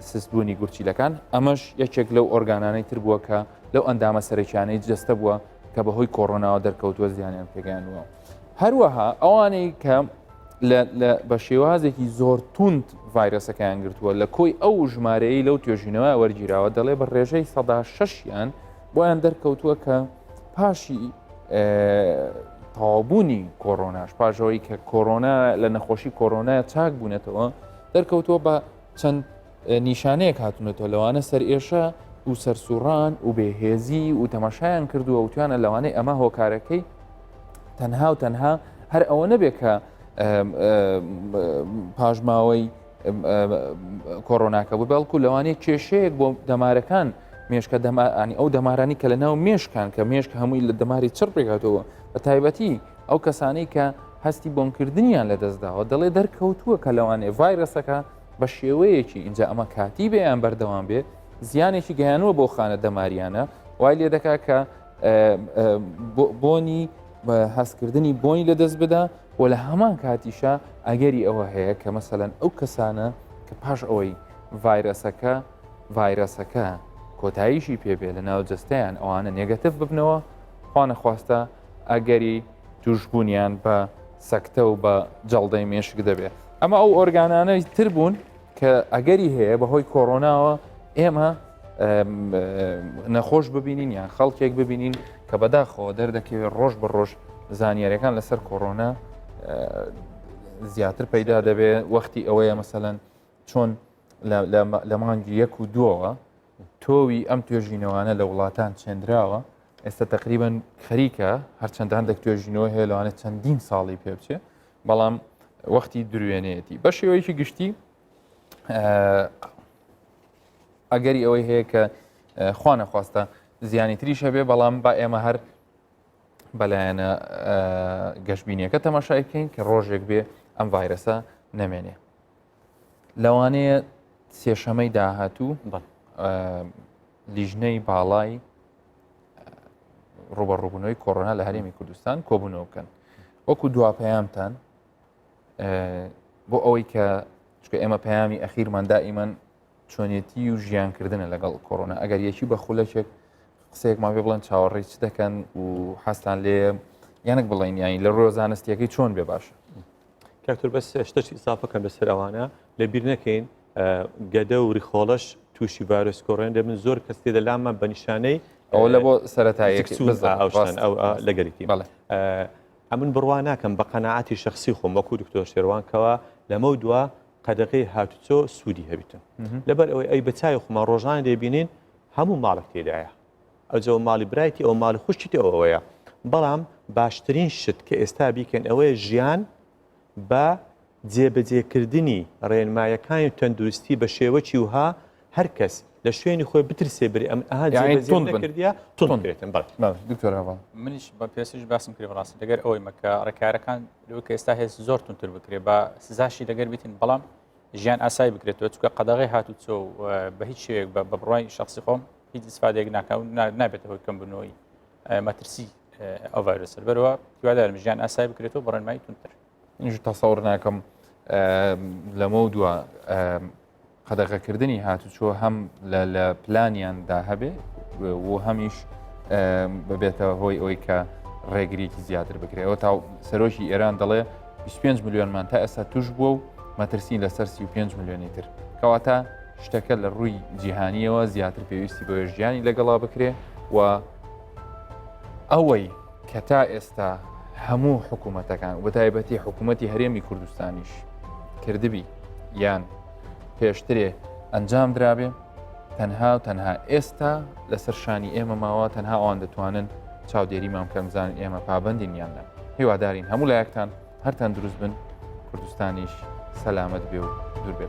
سستبوونی گورچیلەکان ئەمەش یەکێک لەو ئۆرگانانەی تر بووە کە لەو ئەندامە سەرەکیانەی جستە بووە کە بەهۆی کۆڕۆناوە دەرکەوتووە زیانیان پێگەیانوە هەروەها ئەوانەی کە بە شێوازێکی زۆر توند ڤایرۆسەکەیان گرتووە لە کۆی ئەو ژمارەیە لەو توێژینەوە وەرگیراوە دەڵێ بە ڕێژەی 16یان بۆیان دەرکەوتووە کە پاشی تەواوبوونی کۆڕۆناش پاشەوەی کە کۆڕۆنا لە نەخۆشی کۆڕۆنای چاک بوونێتەوە دەرکەوتووە بە چەند نیشانەیەک هاتوونێتەوە لەوانە سەر ئێشە و سەرسوڕان و بێهێزی و تەماشایان کردووە وتوانە لەوانەی ئەمە هۆکارەکەی تەنها هەر ئەوە نەبێت کە پاژماوەی کۆڕۆناکە بوو بەڵکو لەوانەیە کێشەیەک بۆ دەمارەکان مێشکە دەمانی ئەو دەمارانی کە لە ناو مێشکان کە مێشک هەمووی لە دەماری چڕ پێکاتەوە بە تایبەتی ئەو کەسانەی کە هەستی بۆمکردنیان لە دەستداوە دەڵێ دەرکەوتووە کە لەوانەیە ڤایرۆسەکە بە شێوەیەکی اینجا ئەمە کاتی بێیان بەردەوام بێ زیانێکی گەیانوە بۆ خانە دەماریانە وای لێ دەکا کە بۆنی بە هەستکردنی بۆنی لە دەست بدا و لە هەمان کاتیشە ئەگەری ئەوە هەیە کە مەسەلەن ئەو کەسانە کە پاش ئەوەی ڤایرۆسەکە کۆتاییشی پێبێ لە ناو جستیان ئەوانە نێگەتیڤ ببنەوە خوانە خواستە ئەگەری توشببوونیان بە سەکتە و بە جەڵدەی مێشک دەبێت ئەمە ئەو ئۆرگانانەی تر بوون کە ئەگەری هەیە بەهۆی کۆڕۆناوە ئێمە نەخۆش ببینین یان خەڵکێک ببینین کە بەداخەوە دەردەکەوێت ڕۆژ بە ڕۆژ زانیاریەکان لەسەر کۆڕۆنا زیاتر پەیدا دەبێت وەختی ئەوەیە مەسەلەن چۆن لە مانگی 1 و 2ەوە تۆوی ئەم توێژینەوانە لە وڵاتان چێندراوە ئێستا تقریبان خەریکە هەرچەند هەندێک توێژینەوە هەیە لەوانێت چەندین ساڵی پێ بچێ بەڵام وەختی درێنێتی بە شێوەیەکی گشتی ئەگەری ئەوەی هەیە کە خوا نەخواستە زیانی تریش هەبێ بەڵام با ئێمە هەر بەلایەنە گەشتبینیەکە تەماشای بکەین کە ڕۆژێک بێ ئەم ڤایرۆسە نەمێنێ لەوانەیە سێشەمەی داهاتوو لیژنەی باڵای ڕوبەڕووبوونەوەی کۆڕۆنا لە هەرێمی کوردستان کۆبوونەوە بکەن وەکو دواپەیامتان بۆ ئەوەی کە چکە ئێمە پەیامی ئەخیرمان دائیمەن چۆنیەتی و ژیانکردنە لەگەڵ کۆڕۆنا ئەگەر یەکی بە خولەکێک قسەیەک ما پێ بڵێن چاوەڕێی چ دەکەن و حەستان لێ یانک بڵین یانی لە ڕۆ زانستیەکەی چۆن بێ باشە کاکتۆر بەس شتەی ئیزافەکەن بەسەر ئەوانە لەبیر نەکەین گەدە و ریخۆڵەش تووشی ڤایرۆس کۆڕۆنا دەبن زۆر کەس تێدە لامان بە نیشانەی ئەوە لە بۆ سەرەتاییەک لەگەریتی ئەمن بڕوا ناکەم بە قەناعەتی شخصی خۆم وەکو دکتۆر شێروان کەوە لەمە دووە قەدەغی هاتوچۆ سوودی هەبیتن لەبەر ئەوەی ئەی بەچای خۆمان ڕۆژانە دەبینین هەموو ماڵک تێدایە ئەوجەوە ماڵی برایەتی ئەو ماڵی خوشتی ئەوەیە بەڵام باشترین شت کە ئێستا بیکەن ئەوەیە ژیان بە جێبەجێکردنی ڕێنمایەکانی تەندروستی بە شێوەی وها هەر کەس لە شوێنی خۆی بترسێ بری ئەم کردیا تون بێتن دکتۆر هەواڵ منیش بە پێسش باسم کرد ڕاستی دەگەر ئەوەی مەکە ڕێکارەکان لەوە کە ئێستا هێز زۆر تونتر بکرێ بە سزاشی دەگەر بیتین بەڵام ژیان ئاسایی بکرێتەوە چکە قەدەغی هاتوچۆ بە هیچ شوێک بە بڕای شخصی خۆم هیچ استفادەیەک ناکەون نابێتەوە کەم بنەوەی مەترسی ئەو ڤایرۆسەر بەرەوە هیوادارم ژیان ئاسایی بکرێتەوە بە ڕێنمایی تونتر اینش تەسەوڕ ناکەم لەمە دووە قەدەغەکردنی هاتوچۆ هەم لە پلانیاندا هەبێ و هەمیش ببێتەوە هۆی ئەوی کە ڕێگریکی زیاتر بکرێتەوە تا سەرۆکی ئێران دەڵێ 25 میلیۆنمان تا ئێستا توش بووە و مەترسین لەسەر 35 میلیۆنی تر کەواتە شتەکە لە ڕووی جیهانیەوە زیاتر پێویستی بۆ ژیانی لەگەڵا بکرێ و ئەوەی کە تا ئێستا هەموو حکوومەتەکان و بەتایبەتی حکوومەتی هەرێمی کوردستانیش کردبی یان پێشترێ ئەنجام درابێ تەنها و تەنها ئێستا لەسەر شانی ئێمە ماوە تەنها ئەوان دەتوانن چاودێری مامکەمزان ئێمە پابندینیاندا هیوادارین هەموو لایەکتان هەرتان دروست بن کوردستانیش سەلامەت بێ و دوور بێ.